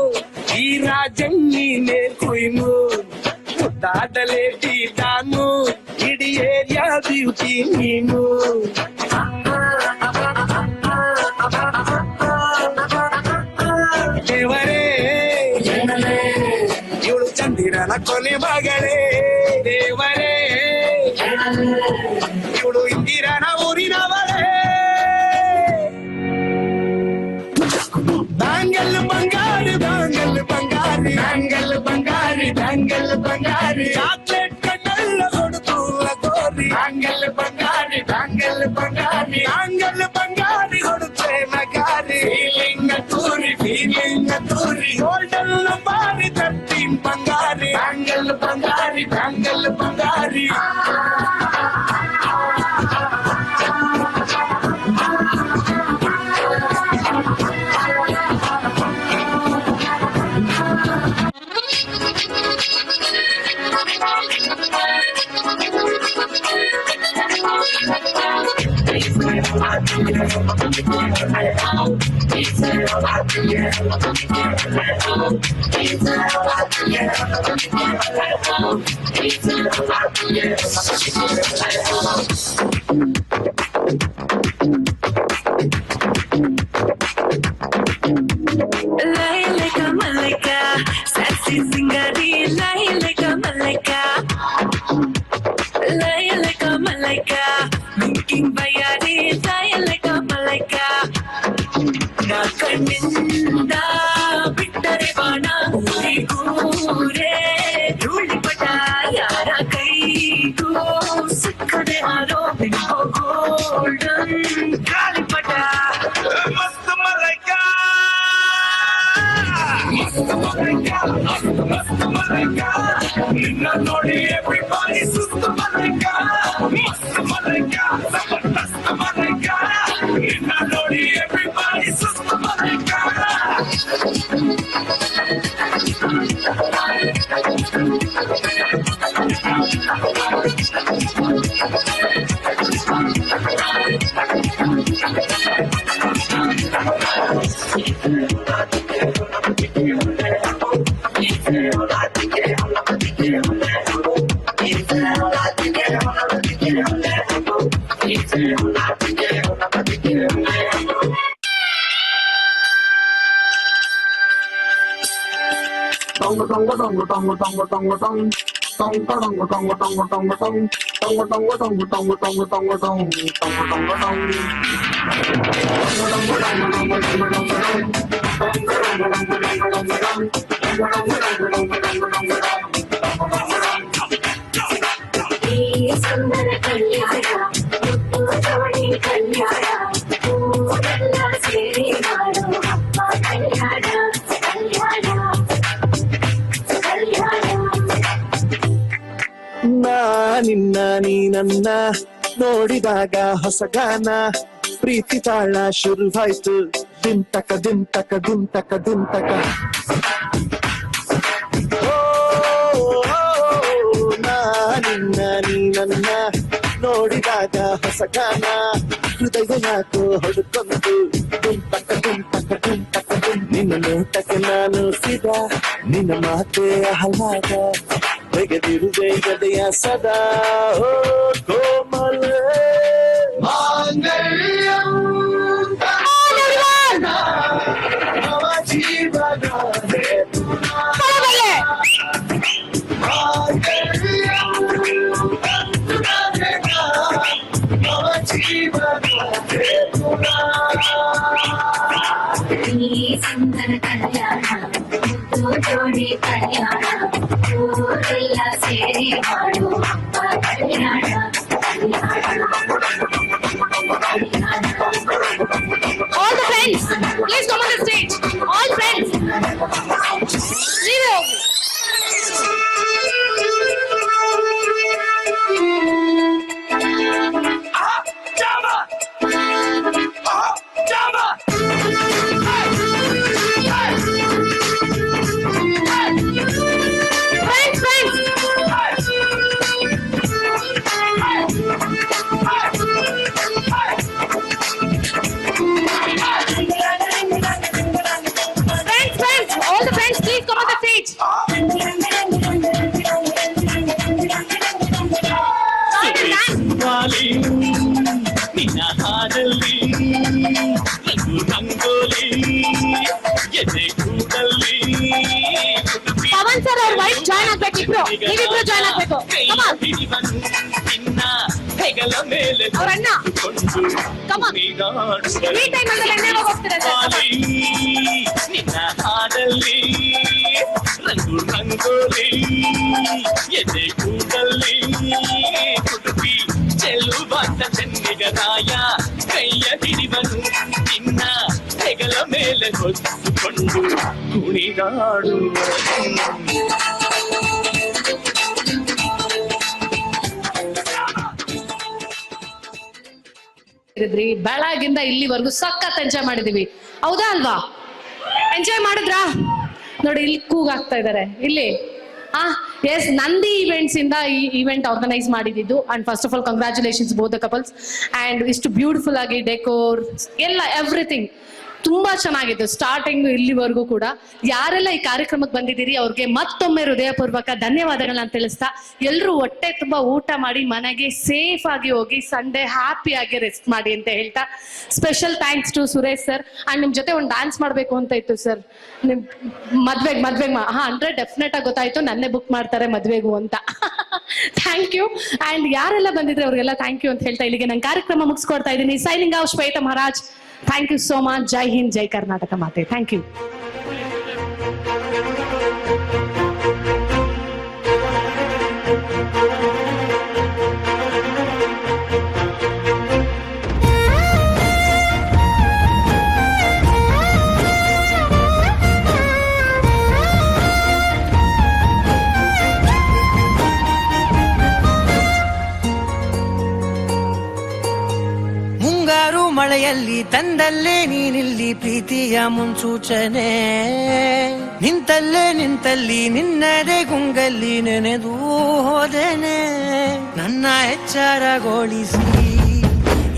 ಈ ರಾಜಂಗ್ ನೀನೆ ಕುಯ್ನು. ಮುದ್ದಾದ ಲೇಡಿ ಡಾನು, ಇಡೀ ಏರಿಯಾ ಬ್ಯೂಟಿ ನೀನು. ದೇವರೇ ಇವಳು ಚಂದಿರನ ಕೊನೆ ಮಗಳೇ. ದೇವರೇ ಇವಳು ಇಂದಿರನ ಊರಿನವಳೇ. ಬ್ಯಾಂಗಲ್ ಬಂಗಾರಿ ಬ್ಯಾಂಗಲ್ ಬಂಗಾರಿ ಬ್ಯಾಂಗಲ್ ಬಂಗಾರಿ ಬ್ಯಾಂಗಲ್ ಬಂಗಾರಿ, ಚಾಕ್ಲೇಟ್ ಕಣ್ಣಲ್ಲ ಹೊಡೆದುಲ್ಲ ಗೋರಿ. ಬ್ಯಾಂಗಲ್ ಬಂಗಾರಿ ಬ್ಯಾಂಗಲ್ ಬಂಗಾರಿ ಬ್ಯಾಂಗಲ್ ಬಂಗಾರಿ ಹೊಡುತ್ತೆ ನಗಾರಿ. ಫೀಲಿಂಗ್ ತೂರಿ ಗೋಲ್ಡನ್ ಬಾರಿ 13 ಬಂಗಾರಿ. ಬ್ಯಾಂಗಲ್ ಬಂಗಾರಿ ಬ್ಯಾಂಗಲ್ ಬಂಗಾರಿ. Lailika Malika, sexy singari, Lailika Malika. Lailika Malika, winking bayari, Lailika Malika. Na kanninda bittare bana uri gure, dhuli pata yara kaigu, sikkade haro bingo golden gali pata. ಮಸ್ತ್ ಮಲೈಕಾ ಮಸ್ತ್ ಮಲೈಕಾ, ನಿನ್ನ ನೋಡಿ ಎವ್ರಿಬಾಡಿ ಸುಸ್ತು ಮಲೈಕಾ. ಮಸ್ತ್ ಮಲೈಕಾ ಜಬರ್ದಸ್ತ್ ಮಲೈಕಾ, ನಿನ್ನ ನೋಡಿ ಎವ್ರಿಬಾಡಿ ಸುಸ್ತು ಮಲೈಕಾ. ಈ ಸುಂದರ ಕಲ್ಯಾಣ ಮುತ್ತು ಜೋಡಿ ಕಲ್ಯಾಣ ಊರೆಲ್ಲ ಸೇರಿ ಮಾಡು ಹಬ್ಬ ಕಲ್ಯಾಣ ಕಲ್ಯಾಣ ಕಲ್ಯಾಣ ನಿನ್ನ ನೀ ನನ್ನ ನೋಡಿದಾಗ ಹೊಸಗಾನ ಪ್ರೀತಿ ತಾಳ ಶುರುವಾಯ್ತು ದಿಂತಕ ದಿಂತಕ ದಿಂತಕ ದಿಂತಕ ನಿನ್ನ ನೀ ನನ್ನ ನೋಡಿದಾಗ ಹೊಸಗಾನ ಹೃದಯ ಯಾಕೋ ಹೊಡ್ಕೊಂಡು ದಿಂತಕ ದಿಂತಕ ದಿಂತಕ ನಿನ್ನ ನೋಟಕ್ಕೆ ನಾನು ಸಿದ ನಿನ್ನ ಮಾತೆ ಆಹ್ಲಾದ ತೆಗೆದಿರುವೆ ಗದೆಯ ಸದಾ ಓ ಕೋಮಲ ಮಾಂಗಲ್ಯಂ ನವ ಜೀವನ ಹೇತುನಾ ಮಾಂಗಲ್ಯಂ ನವ ಜೀವನ ಹೇತುನಾ ಈ ಸುಂದರ ಕಲ್ಯಾಣ ಮುತ್ತು ಜೋಡಿ ಕಲ್ಯಾಣ ಊರೆಲ್ಲ ಸೇರಿ ಮಾಡು ಹಬ್ಬ ಕಲ್ಯಾಣ All the friends, please come on the stage. All friends. Leave it over. All the friends, please come on the stage. ನಿನ್ನ ಹಾಡಲ್ಲಿ ರಂಗೋಲಿ ಎದೆ ಕೂಡಲ್ಲಿ ಪವನ್ ಸರ್ ಅವ್ರ ವೈಫ್ ಜಾಯ್ನ್ ಆಗ್ಬೇಕಿಬ್ರು, ನೀವಿಬ್ರು ಜಾಯ್ನ್ ಆಗ್ಬೇಕು. ನಿನ್ನ ಹೆಗಲ ಮೇಲೆ ಅವ್ರ ಅಣ್ಣ ಈ ಟೈಮ್ ಅಲ್ಲಿ ಎಣ್ಣೆ ಹೋಗ್ತೀರಾ ಸರ್? ನಿನ್ನ ಹಾಡಲ್ಲಿ ರಂಗೋಲಿ ಎದೆ ಕೂಡಲ್ಲಿ ಕುಟುಂಬಿ ಚೆಲುವಾದ ಚೆನ್ನಿಗರಾಯ ಕೈಯ ಹಿಡಿವನು ನಿನ್ನ ಹೆಗಲ ಮೇಲೆ ಹೊತ್ತುಕೊಂಡು ಕುಣಿದಾಡುವ ಬೆಳಗಿಂದ ಇಲ್ಲಿವರೆಗೂ ಸಖತ್ ಎಂಜಾಯ್ ಮಾಡಿದೀವಿ, ಹೌದಾ ಅಲ್ವಾ? ಎಂಜಾಯ್ ಮಾಡಿದ್ರಾ? ನೋಡಿ ಇಲ್ಲಿ ಕೂಗಾಗ್ತಾ ಇದಾರೆ ಇಲ್ಲಿ. ಎಸ್, ನಂದಿ ಇವೆಂಟ್ಸ್ ಇಂದ ಈ ಇವೆಂಟ್ ಆರ್ಗನೈಸ್ ಮಾಡಿದ್ದು. And first of all congratulations both the couples. And ಇಷ್ಟು ಬ್ಯೂಟಿಫುಲ್ ಆಗಿ ಡೆಕೋರ್ ಎಲ್ಲ ಎವ್ರಿಥಿಂಗ್ ತುಂಬಾ ಚೆನ್ನಾಗಿತ್ತು ಸ್ಟಾರ್ಟಿಂಗ್ ಇಲ್ಲಿವರೆಗೂ ಕೂಡ. ಯಾರೆಲ್ಲ ಈ ಕಾರ್ಯಕ್ರಮಕ್ಕೆ ಬಂದಿದ್ದೀರಿ ಅವ್ರಿಗೆ ಮತ್ತೊಮ್ಮೆ ಹೃದಯಪೂರ್ವಕ ಧನ್ಯವಾದಗಳನ್ನ ತಿಳಿಸ್ತಾ, ಎಲ್ಲರೂ ಹೊಟ್ಟೆ ತುಂಬಾ ಊಟ ಮಾಡಿ ಮನೆಗೆ ಸೇಫ್ ಆಗಿ ಹೋಗಿ ಸಂಡೇ ಹ್ಯಾಪಿ ಆಗಿ ರೆಸ್ಟ್ ಮಾಡಿ ಅಂತ ಹೇಳ್ತಾ, special thanks to Suresh sir. And ನಿಮ್ ಜೊತೆ ಒಂದು ಡ್ಯಾನ್ಸ್ ಮಾಡ್ಬೇಕು ಅಂತ ಇತ್ತು ಸರ್, ನಿಮ್ ಮದ್ವೆಗ್ 100 ಡೆಫಿನೆಟ್ ಆಗಿ ಗೊತ್ತಾಯ್ತು, ನನ್ನೇ ಬುಕ್ ಮಾಡ್ತಾರೆ ಮದ್ವೆಗೂ ಅಂತ. Thank you. ಅಂಡ್ ಯಾರೆಲ್ಲ ಬಂದಿದ್ರೆ ಅವ್ರಿಗೆಲ್ಲ ಥ್ಯಾಂಕ್ ಯು ಅಂತ ಹೇಳ್ತಾ ಇಲ್ಲಿಗೆ ನಾನು ಕಾರ್ಯಕ್ರಮ ಮುಗಿಸ್ಕೊಡ್ತಾ ಇದ್ದೀನಿ. Signing off Shweta Maharaj. Thank you so much. Jai Hind, Jai Karnataka Mate. Thank you. ಮಳೆಯಲ್ಲಿ ತಂದಲ್ಲೇ ನೀನಿಲ್ಲಿ ಪ್ರೀತಿಯ ಮುನ್ಸೂಚನೆ, ನಿಂತಲ್ಲೇ ನಿಂತಲ್ಲಿ ನಿನ್ನದೇ ಗುಂಗಲ್ಲಿ ನೆನೆದು ಹೋದೆನೆ. ನನ್ನ ಎಚ್ಚರಗೊಳಿಸಿ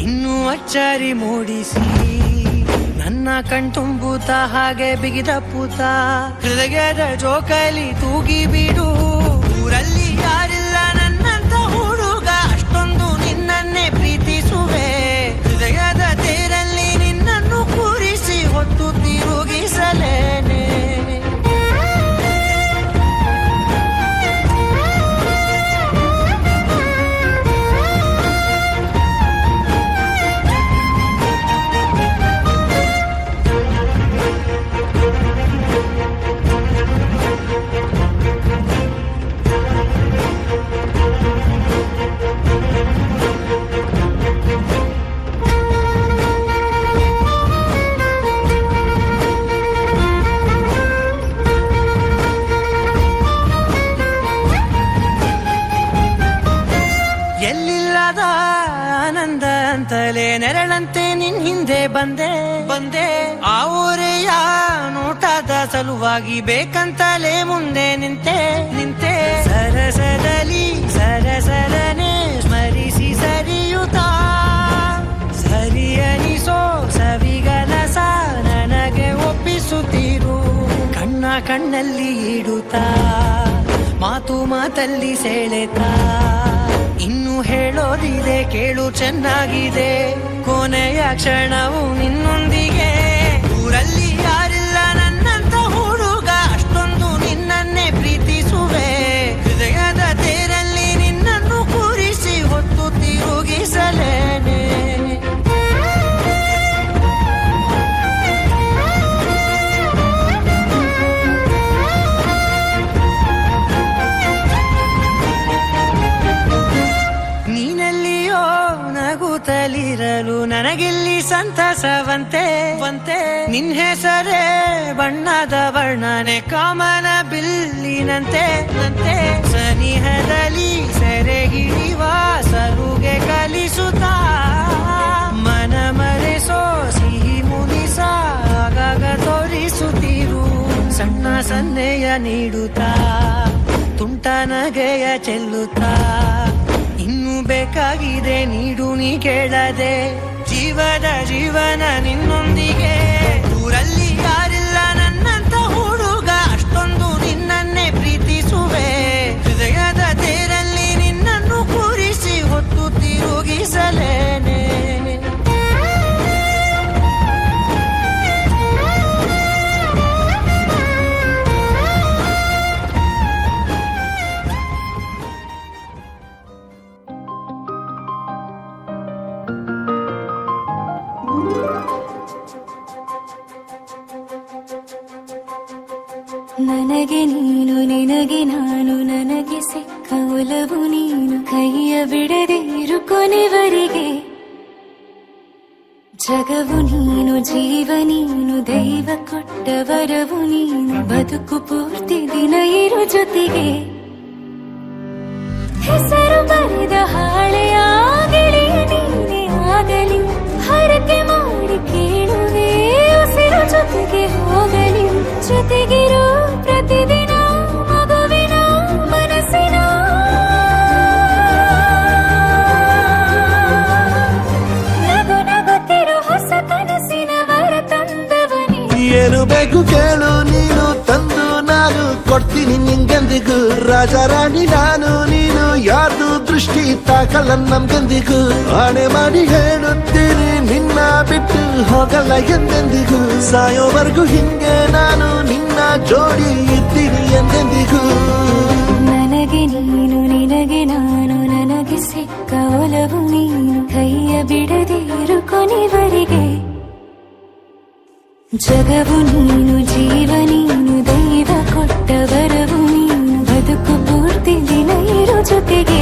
ಇನ್ನೂ ಅಚ್ಚರಿ ಮೂಡಿಸಿ ನನ್ನ ಕಣ್ತುಂಬುತ್ತ ಹಾಗೆ ಬಿಗಿದ ಪೂತ ಹೃದಯದ ಜೋಕಾಲಿ ತೂಗಿ ಬಿಡು ಊರಲ್ಲಿ ಯಾರಿಲ್ಲ ನನ್ನಂತ ಹುಡುಗ ಅಷ್ಟೊಂದು ನಿನ್ನನ್ನೇ ಪ್ರೀತಿಸುವೆ ಹೃದಯದ ತೇರಲ್ಲಿ ನಿನ್ನನ್ನು ಕೂರಿಸಿ ಹೊತ್ತು ತಿರುಗಿಸಲೇನೆ ಎಲ್ಲಿಲ್ಲದ ಆನಂದ ಅಂತಲೇ ನೆರಳಂತೆ ನಿನ್ ಹಿಂದೆ ಬಂದೆ ಆ ಊರೆಯ ನೋಟದ ಸಲುವಾಗಿ ಬೇಕಂತಲೇ ಮುಂದೆ ನಿಂತೆ ಸರಸದಲ್ಲಿ ಸರಸರನೆ ಸ್ಮರಿಸಿ ಸರಿಯುತ್ತಾ ಸರಿಯನಿಸೋ ಸವಿಗನಸ ನನಗೆ ಒಪ್ಪಿಸುತ್ತೀರು ಕಣ್ಣಲ್ಲಿ ಇಡುತ್ತಾ ಮಾತಲ್ಲಿ ಸೆಳೆತಾ ಇನ್ನು ಹೇಳೋದಿದೆ ಕೇಳು ಚೆನ್ನಾಗಿದೆ ಕೊನೆಯ ಕ್ಷಣವು ನಿನ್ನೊಂದಿಗೆ ಊರಲ್ಲಿ ಯಾರಿಲ್ಲ ನನ್ನಂತ ಹುಡುಗ ಅಷ್ಟೊಂದು ನಿನ್ನನ್ನೇ ಪ್ರೀತಿಸುವೆ ಹೃದಯದ ತೇರಲ್ಲಿ ನಿನ್ನನ್ನು ಕೂರಿಸಿ ಹೊತ್ತು ತಿರುಗಿಸಲೇನೆ ನಗುತ್ತಲಿರಲು ನನಗಿಲ್ಲಿ ಸಂತಸವಂತೆ ನಿನ್ ಹೆಸರೇ ಬಣ್ಣದ ವರ್ಣನೆ ಕಾಮನ ಬಿಲ್ಲಿನಂತೆ ಸನಿಹದಲ್ಲಿ ಸೆರೆಗಿಳಿವ ಸರುಗೆ ಕಲಿಸುತ್ತಾ ಮನ ಮರೆಸೋ ಸಿಹಿ ಮುನಿಸ ಆಗಾಗ ತೋರಿಸುತ್ತಿರು ಸಣ್ಣ ಸನ್ನೆಯ ನೀಡುತ್ತಾ ತುಂಟ ನಗೆಯ ಚೆಲ್ಲುತ್ತಾ ಇನ್ನು ಬೇಕಾಗಿದೆ ನೀಡು ನೀ ಕೇಳದೆ ಜೀವನ ನಿನ್ನೊಂದಿಗೆ ಊರಲ್ಲಿ ಯಾರಿಲ್ಲ ನನ್ನಂತ ಹುಡುಗ ಅಷ್ಟೊಂದು ನಿನ್ನನ್ನೇ ಪ್ರೀತಿಸುವೆ ಹೃದಯದ ತೇರಲ್ಲಿ ನಿನ್ನನ್ನು ಕೂರಿಸಿ ಹೊತ್ತು ತಿರುಗಿಸಲೇನೆ ನನಗೆ ನೀನು ನಿನಗೆ ನಾನು ನನಗೆ ಸಿಕ್ಕ ಒಲವು ನೀನು ಕೈಯ ಬಿಡದೆ ಇರು ಕೊನೆವರೆಗೆ ಜಗವು ನೀನು ಜೀವ ನೀನು ದೈವ ಕೊಟ್ಟ ವರವು ನೀನು ಬದುಕು ಪೂರ್ತಿ ದಿನ ಇರು ಜೊತೆಗೆ ಹೆಸರು ಬರೆದ ಹಾಳೆಯ ಗೆಳೆಯ ನೀನೇ ಆಗಲಿ ಹರಕೆ ಮಾಡಿ ಕೇಳುವೆ ಉಸಿರು ಜೊತೆಗೆ ಹೋಗಲಿ ಜೊತೆಗಿರೋ ಪ್ರತಿದಿನ ಮಗುವಿನ ಮನಸ್ಸಿನ ನಗು ನಗುತ್ತಿರೋ ಹೊಸ ಕನಸಿನ ವರ ತಂದವನೇ ಏನು ಬೇಕು ಕೇಳು ನೀನು ತಂದು ನಾನು ಕೊಡ್ತೀನಿ ನಿಂಗೆಂದಿಗೂ ರಾಜ ರಾಣಿ ನಾನು ನೀನು ಯಾರ್ದು ದೃಷ್ಟಿ ತಾಕಲ್ಲ ನಮ್ಗೆಂದಿಗೂ ಆಣೆ ಮಾಡಿ ಹೇಳುತ್ತೀನಿ ನಿನ್ನ ಬಿಟ್ಟು ಹೋಗಲ್ಲ ಎಂದೆಂದಿಗೂ ಸಾಯೋವರೆಗೂ ಹಿಂಗೆ ನಾನು ನಿನ್ನ ಜೋಡಿ ಇದ್ದೀನಿ ಎಂದೆಂದಿಗೂ ನನಗೆ ನೀನು ನಿನಗೆ ನಾನು ನನಗೆ ಸಿಕ್ಕ ಒಲವು ನೀನು ಕೈಯ ಬಿಡದೆ ಇರು ಕೊನೆವರೆಗೆ ಜಗವು ನೀನು ಜೀವ ನೀನು ದೈವ ಕೊಟ್ಟ ವರವು ನೀನು ಬದುಕು ಪೂರ್ತಿ ದಿನ ಇರು ಜೊತೆಗೆ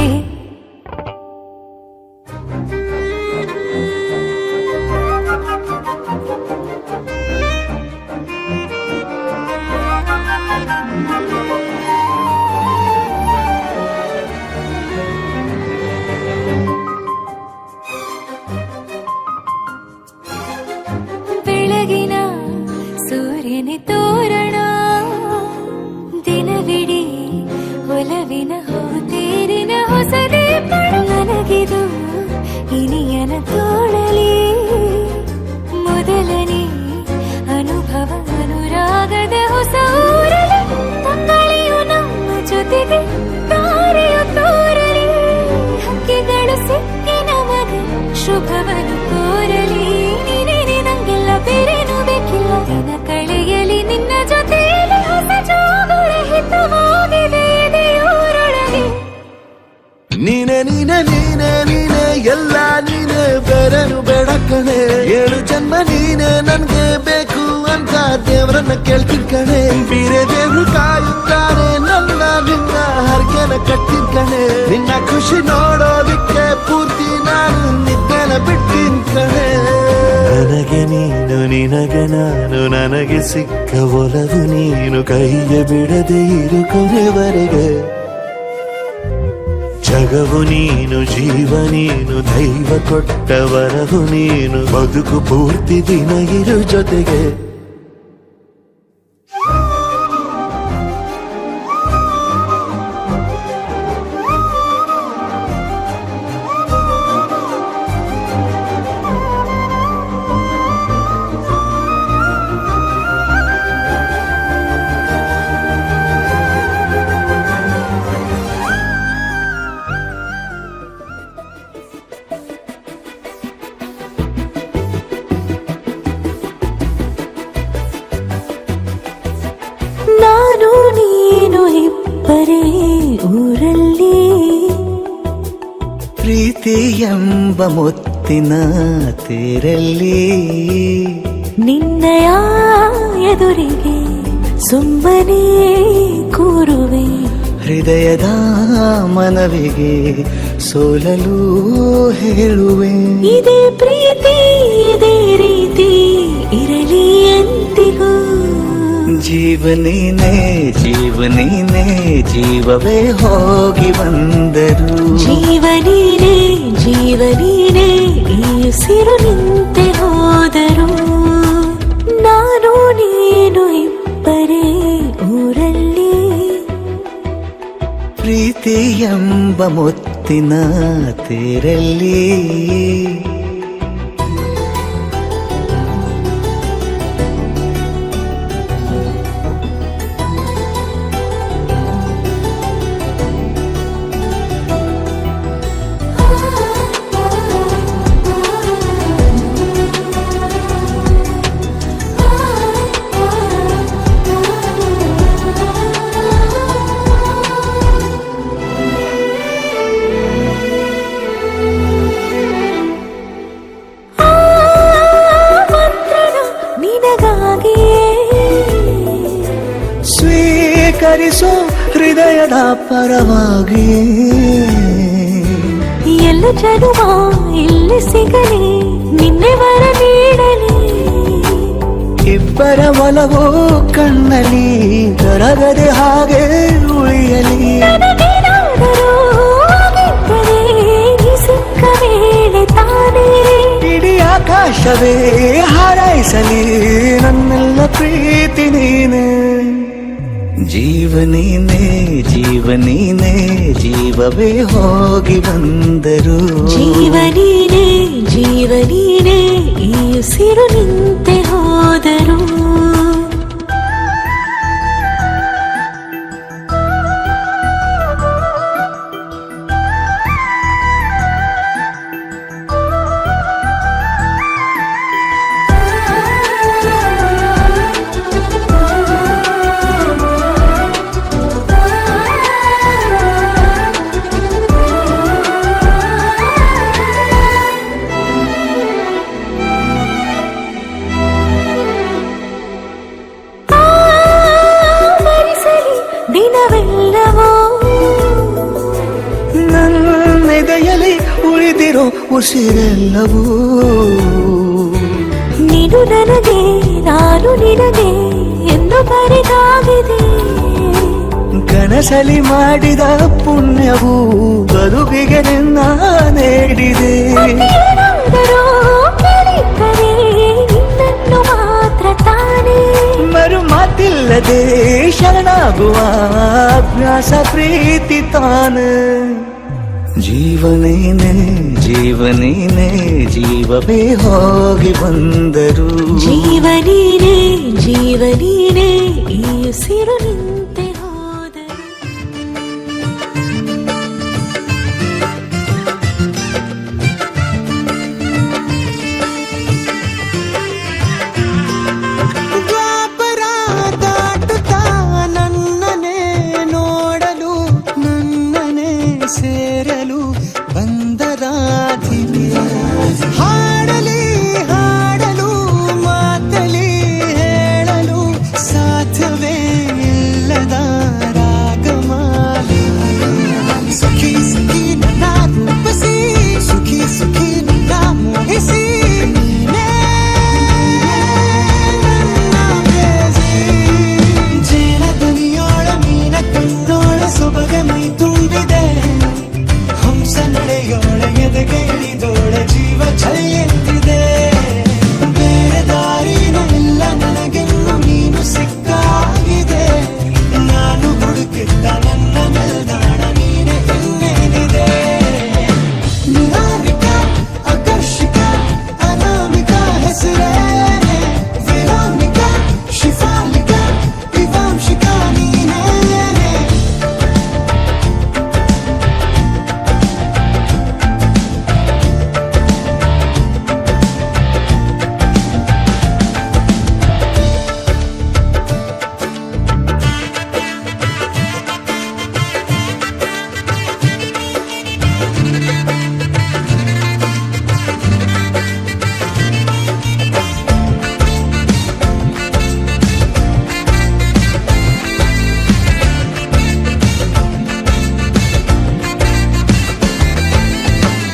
ಬೆಳಗಿನ ಸೂರ್ಯನ ತೋರಣ ದಿನವಿಡೀ ಒಲವಿನ ಹೂ ತೇರಿನ ಹೊಸ ನೀನೆ ನೀನೆ ನೀನೆ ಎಲ್ಲ ನೀನೆ ಬೇರೆನು ಬೇಡ ಕಣೆ 7 ಜನ್ಮ ನೀನೆ ನನ್ಗೆ ಬೇಕು ಅಂತ ದೇವ್ರನ್ನ ಕೇಳ್ತೀನಿ ಕಣೆ ಬೇರೆ ದೇವ್ರು ಕಾಯುತ್ತಾನೆ ನನ್ನ ನಿನ್ನ ಹರ್ಗೆನ ಕಟ್ಟಿನ ಕಣೆ ನಿನ್ನ ಖುಷಿ ನೋಡೋದಿಕ್ಕೆ ಪೂರ್ತಿ ನಾನು ನಿದ್ದೆನ ಬಿಟ್ಟಿನ ಕಣೆ ನನಗೆ ನೀನು ನಿನಗೆ ನಾನು ನನಗೆ ಸಿಕ್ಕ ಒಲವು ನೀನು ಕೈಯ ಬಿಡದೆ ಇರು ಕೊನೆವರೆಗೆ ಜಗವು ನೀನು ಜೀವ ನೀನು ದೈವ ಕೊಟ್ಟ ವರವು ನೀನು ಬದುಕು ಪೂರ್ತಿ ದಿನ ಇರು ಜೊತೆಗೆ ನಾನು ನೀನು ಇಬ್ಬರೇ ಊರಲ್ಲಿ ಪ್ರೀತಿ ಎಂಬ ಮುತ್ತಿನ ತೇರಲ್ಲಿ ನಿನ್ನಯ ಎದುರಿಗೆ ಸುಮ್ಮನೆ ಕೂರುವೆ ಹೃದಯದ ಮನವಿಗೆ ಸೋಲಲು ಹೇಳುವೆ ಇದೇ ಪ್ರೀತಿ ಇದೇ ರೀತಿ ಇರಲಿ ಎಂದಿಗೂ ಜೀವನೇನೆ ಜೀವನೇನೆ ಜೀವವೇ ಹೋಗಿ ಬಂದರು ಜೀವನೀನೇ ಜೀವನೀನೇ ಈ ಉಸಿರು ನಿಂತೆ ಹೋದರು ನಾನು ನೀನು ಇಬ್ಬರೇ ಊರಲ್ಲಿ ಪ್ರೀತಿ ಎಂಬ ಮುತ್ತಿನ ತೇರಲ್ಲಿ ಸ್ವೀಕರಿಸೋ ಹೃದಯದ ಪರವಾಗಿ ಎಲ್ಲ ಜನುಮ ಇಲ್ಲಿ ಸಿಗಲಿ ನಿನ್ನೆ ವರ ನೀಡಲಿ ಇಬ್ಬರ ಒಲವು ಕಣ್ಣಲ್ಲಿ ಕರಗದೆ ಹಾಗೆ ಉಳಿಯಲಿ ನನಗೇನಾದರೂ ಆಗಿದ್ದರೆ ನೀ ಸಿಕ್ಕ ವೇಳೆ ತಾನೇ ಇಡೀ ಆಕಾಶವೇ ಹಾರೈಸಲಿ ನನ್ನೆಲ್ಲ ಪ್ರೀತಿ ನೀನೆ ಜೀವನೇನೆ ಜೀವನೇನೆ ಜೀವವೇ ಹೋಗಿ ಬಂದರು ಜೀವನೀನೇ ಜೀವನೀನೇ ಈ ಉಸಿರು ನಿಂತೆ ಹೋದರು ದಿನವೆಲ್ಲವೋ ನನ್ನೆದೆಯಲ್ಲಿ ಉಳಿದಿರೋ ಉಸಿರೆಲ್ಲವೂ ನೀನು ನನಗೆ ನಾನು ನಿನಗೆ ಎಂದು ಬರೆದಾಗಿದೆ ಕನಸಲಿ ಮಾಡಿದ ಪುಣ್ಯವು ಬದುಕಿಗೆ ನಿನ್ನ ನೀಡಿದೆ ಏನಾದರೂ ಕೇಳಿದ್ದರೆ ನಿನ್ನನ್ನು ಮಾತ್ರ ತಾನೇ ಮರು ಮಾತಿಲ್ಲದೆ ಶರಣಾಗುವ ಅಭ್ಯಾಸ ಪ್ರೀತಿ ತಾನು ಜೀವನೇನೆ ಜೀವನೇನೆ ಜೀವವೇ ಹೋಗಿ ಬಂದರು ಜೀವನೀನೇ ಜೀವನೀನೇ ಈ ಉಸಿರು ನಿಂತೆ ಹೋದರು ದ್ವಾಪರ ದಾಟುತ್ತಾ ನನ್ನನೇ ನೋಡಲು ನನ್ನನೇ ಸೇರಲು ಆರಾಧಿಗೆ ಹಾಡಲಿ ಹಾಡಲು ಮಾತಲಿ ಹೇಳಲು ಸಾಧ್ಯವೇ ಇಲ್ಲದ ರಾಗಮಾಲಿ ಸುಖಿ ಸುಖಿ ನನ್ನ ರೂಪಿಸಿ ಸುಖಿ ಸುಖಿ ನನ್ನ ಮೋಹಿಸಿ ನೀನೇ ನನ್ನ ಪ್ರೇಯಸಿ. ಜೇನ ದನಿಯೋಳ ಮೀನ ಕಣ್ಣೋಳ ಸೊಬಗೆ ಮೈ ತುಂಬಿದೆ ಹಂಸ ನಡೆಯೋಳ ಎದೆಗೆ ಇಳಿದೋಳ ಜೀವ ಛಲ್ಲೆಂದಿದೆ. ಬೇರೆ ದಾರಿನ ಇಲ್ಲ ನನಗೆನ್ನು ನೀನು ಸಿಕ್ಕಾಗಿದೆ ನಾನು ಹುಡುಕಿದ್ದ ನನ್ನ ನಿಲ್ದಾಣ ನೀನೆ ಇನ್ನೇನಿದೆ. ನಿಹಾರಿಕ ಆಕರ್ಷಿಕ ಅನಾಮಿಕ ಹೆಸರೇ ವೇರಾಮಿಕ ಶಿಫಾಲಿಕ ವಿವಾಂಶಿಕ ನೀನೇ.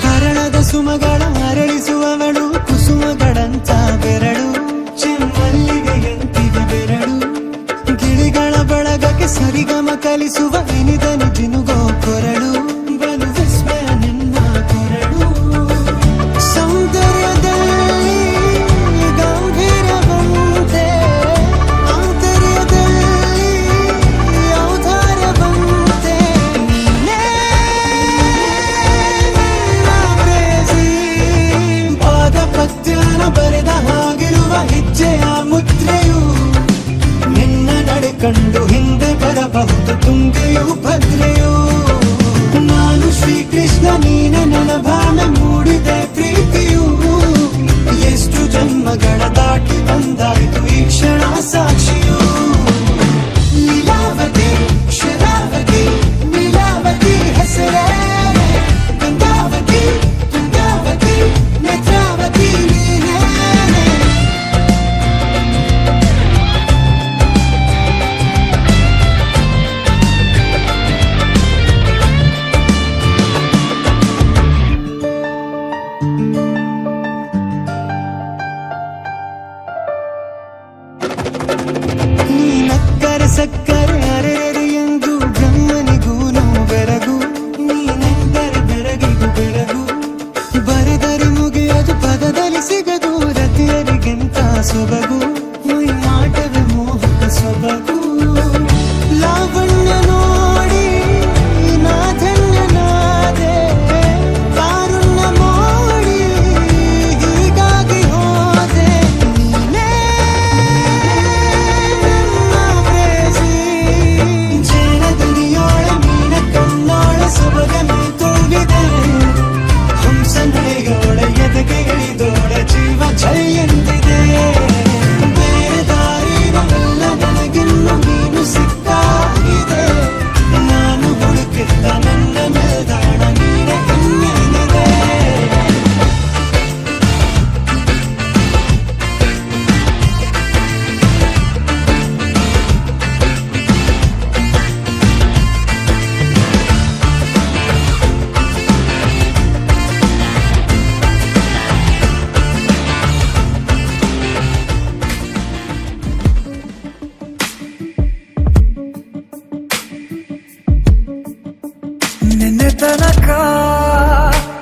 ಹರಳದ ಸುಮಗಳ ಅರಳಿಸುವವಳು ಕುಸುಮಗಳಂತ ಬೆರಳು ಚೆಮ್ಮಲ್ಲಿಗೆಯಂತಿಗೆ ಬೆರಳು ಗಿಳಿಗಳ ಬಳಗಕ್ಕೆ ಸರಿಗಮ ಕಲಿಸುವ ಇನಿದನು ಜಿನುಗೋ ಕೊರಳು ಬಲು ವಿಸ್ಮಯ ನಿನ್ನ ಕೊರಳು. ಸೌಂದರ್ಯದಲ್ಲಿ ಗಂಭೀರವಂತೆ ಆಂತರ್ಯದಲ್ಲಿ ಔದಾರ್ಯವಂತೆ ನೀನೇ ಪಾದ ಪದ್ಯನ ಬರೆದ ಹಾಗಿರುವ ಹೆಜ್ಜೆಯ ಮುದ್ರೆಯು ನಿನ್ನ ನಡೆ ಕಂಡು ಹಿಂದೆ ಬರಬಹುದು ತುಂಗೆಯು ಭದ್ರೆಯು. ನಾನು ಶ್ರೀಕೃಷ್ಣ ನೀನೆ ನನ್ನ ಭಾವ ಮೂಡಿದೆ ಪ್ರೀತಿಯು ಎಷ್ಟು ಜನ್ಮಗಳ ದಾಟಿ ಬಂದಾಯಿತು ಈ ಕ್ಷಣ ಸಾಕ್ಷಿಯು. ಲೀಲಾವತಿ ಶರಾವತಿ ನೀಲಾವತಿ ಹೆಸರೇ ಗಂಗಾವತಿ ತುಂಗಾವತಿ ನೇತ್ರಾವತಿ ನೀನೇ. ನೀ ನಕ್ಕರೆ ಸಕ್ಕರೆ ಅರೆರೆ ಎಂದು ಬ್ರಹ್ಮನಿಗೂ ಬೆರಗು ನೀನೆಂದರೆ ಬೆರಗಿಗೂ ಬೆರಗು ಬರೆದರೆ ಮುಗಿಯದು ಪದದಲ್ಲಿ ಸಿಗದು ರತಿಯರಿಗೆಂತ ಸೊಬಗು ಮೈ ಮಾಟವೇ ಮೋಹಕ ಸೊಬಗು. ಲಾವಣ್ಯ ನೋಡಿ ನಾ ಧನ್ಯನಾದೆ ಕಾರುಣ್ಯ ಮೋಡಿ ಹೀಗಾಗಿ ಹೋದೆ ನೀನೇ ನನ್ನ ಪ್ರೇಯಸಿ. ಜೇನ ದನಿಯೋಳ ಮೀನ ಕಣ್ಣೋಳ ಸೊಬಗೆ ಮೈ ತುಂಬಿದೆ ಹಂಸ ನಡೆಯೋಳ ಎದೆಗೆ ಇಳಿದೋಳ ಜೀವ ಛಲ್ಲೆಂದಿದೆ. ಬೇರೆ ದಾರಿನ ಇಲ್ಲ ನನಗಿನ್ನು ನೀನು ಸಿಕ್ಕಾಗಿದೆ ನಾನು ಹುಡುಕಿದ್ದ ನನ್ನ ನಿಲ್ದಾಣ ನೀನೆ ಇನ್ನೇನಿದೆ.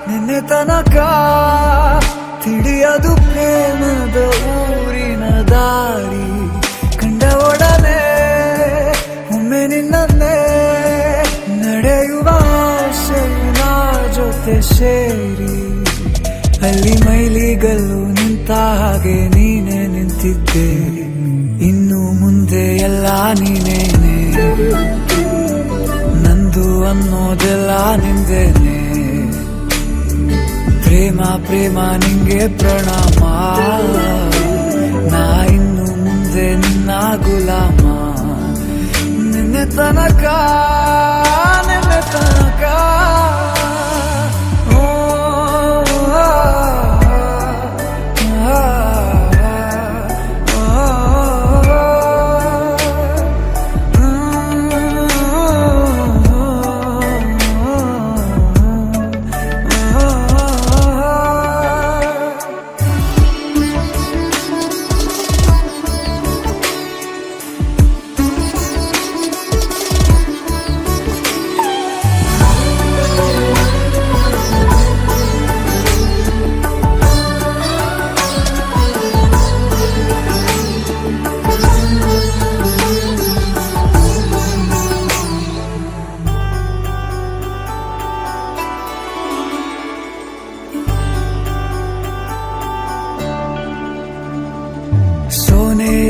ನಿನ್ನೆ ತನಕ ತಿಳಿಯದು ಪ್ರೇಮದ ಊರಿನ ದಾರಿ ಕಂಡ ಒಡನೆ ಒಮ್ಮೆ ನಿನ್ನೇ ನಡೆಯುವ ಆಸೆಯು ನಾ ಜೊತೆ ಸೇರಿ ಅಲ್ಲಿ ಮೈಲಿಗಲ್ಲು ನಿಂತ ಹಾಗೆ ನೀನೆ ನಿಂತಿದ್ದೆ ಇನ್ನು ಮುಂದೆ ಎಲ್ಲ ನೀನೇನೆ ನಂದು ಅನ್ನೋದೆಲ್ಲ ನಿಂದೇನೆ. ಪ್ರೇಮ ಪ್ರೇಮ ನಿಂಗೆ ಪ್ರಣಾಮ ನಾ ಇನ್ನು ಮುಂದೆ ನಿನ್ನ ಗುಲಾಮ. ನಿನ್ನೆ ತನಕ ಓ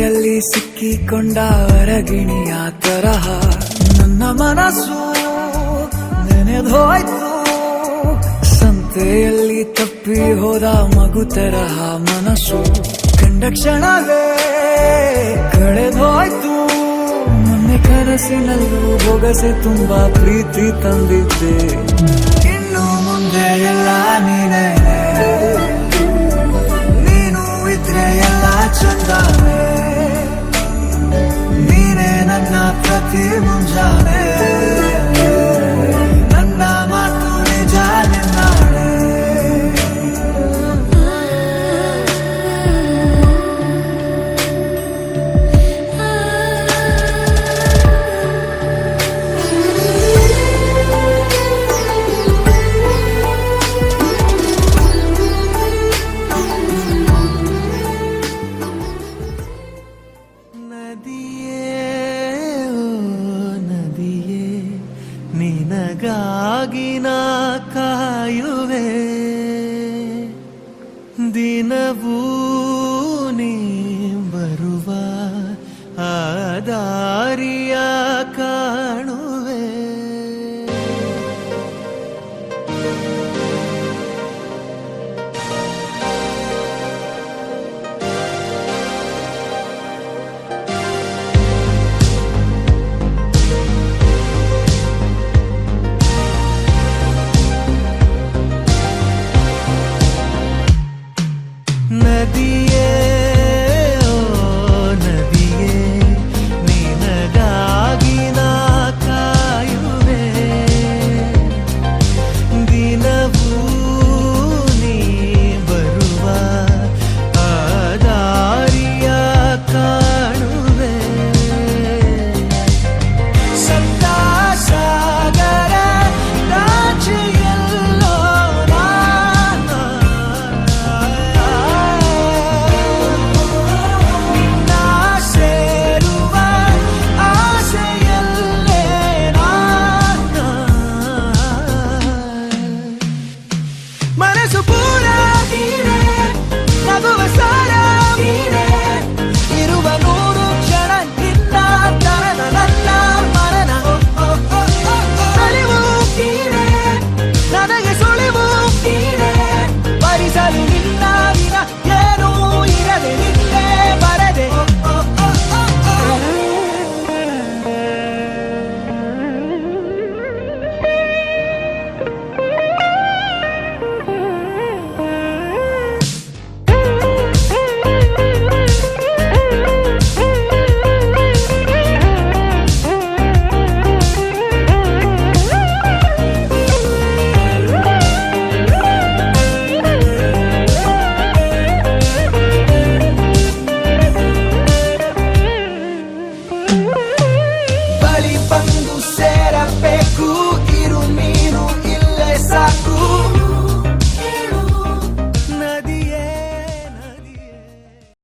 ಬಲೆಯಲ್ಲಿ ಸಿಕ್ಕಿಕೊಂಡ ಹೊರಗಿಣಿಯ ತರಹ ನನ್ನ ಮನಸ್ಸು ನೆನೆದೋಯ್ತು. ಸಂತೆಯಲ್ಲಿ ತಪ್ಪಿ ಹೋದ ಮಗು ತರಹ ಮನಸ್ಸು ಕಂಡ ಕ್ಷಣವೇ ಕಳೆದೋಯ್ತು. ಮೊನ್ನೆ ಕನಸಿನಲ್ಲೂ ಬೊಗಸೆ ತುಂಬಾ ಪ್ರೀತಿ ತಂದಿದ್ದೆ. ಇನ್ನು ಮುಂದೆ ಎಲ್ಲ ನೀನೇ, ನೀನು ಇದ್ರೆ ಎಲ್ಲ ಚಂದಾನೆ. ನೀನೇ ನನ್ನ ಪ್ರತಿ ಮುಂಜಾನೆ, ನನ್ನ ಮಾತು ನಿಜ ನಿನ್ನಾಳೆ. ನಿನಗಾಗಿ ನಾ ಕಾಯುವೆ ದಿನವೂ ನೀ ಬರುವ ಆ ದಾರಿಯ ಕಾಣುವೆ. ನದಿಯೇ ಓ ನದಿಯೇ, ನಿನಗಾಗಿ ನಾ ಕಾಯುವೆ ದಿನವೂ ನೀ ಬರುವ ಆ ದಾರಿಯ ಕಾಣುವೆ. ಸದಾ ಸಾಗರ ರಾಜೆಯಲ್ಲೋ ಮನಸ್ಸು ಪೂರ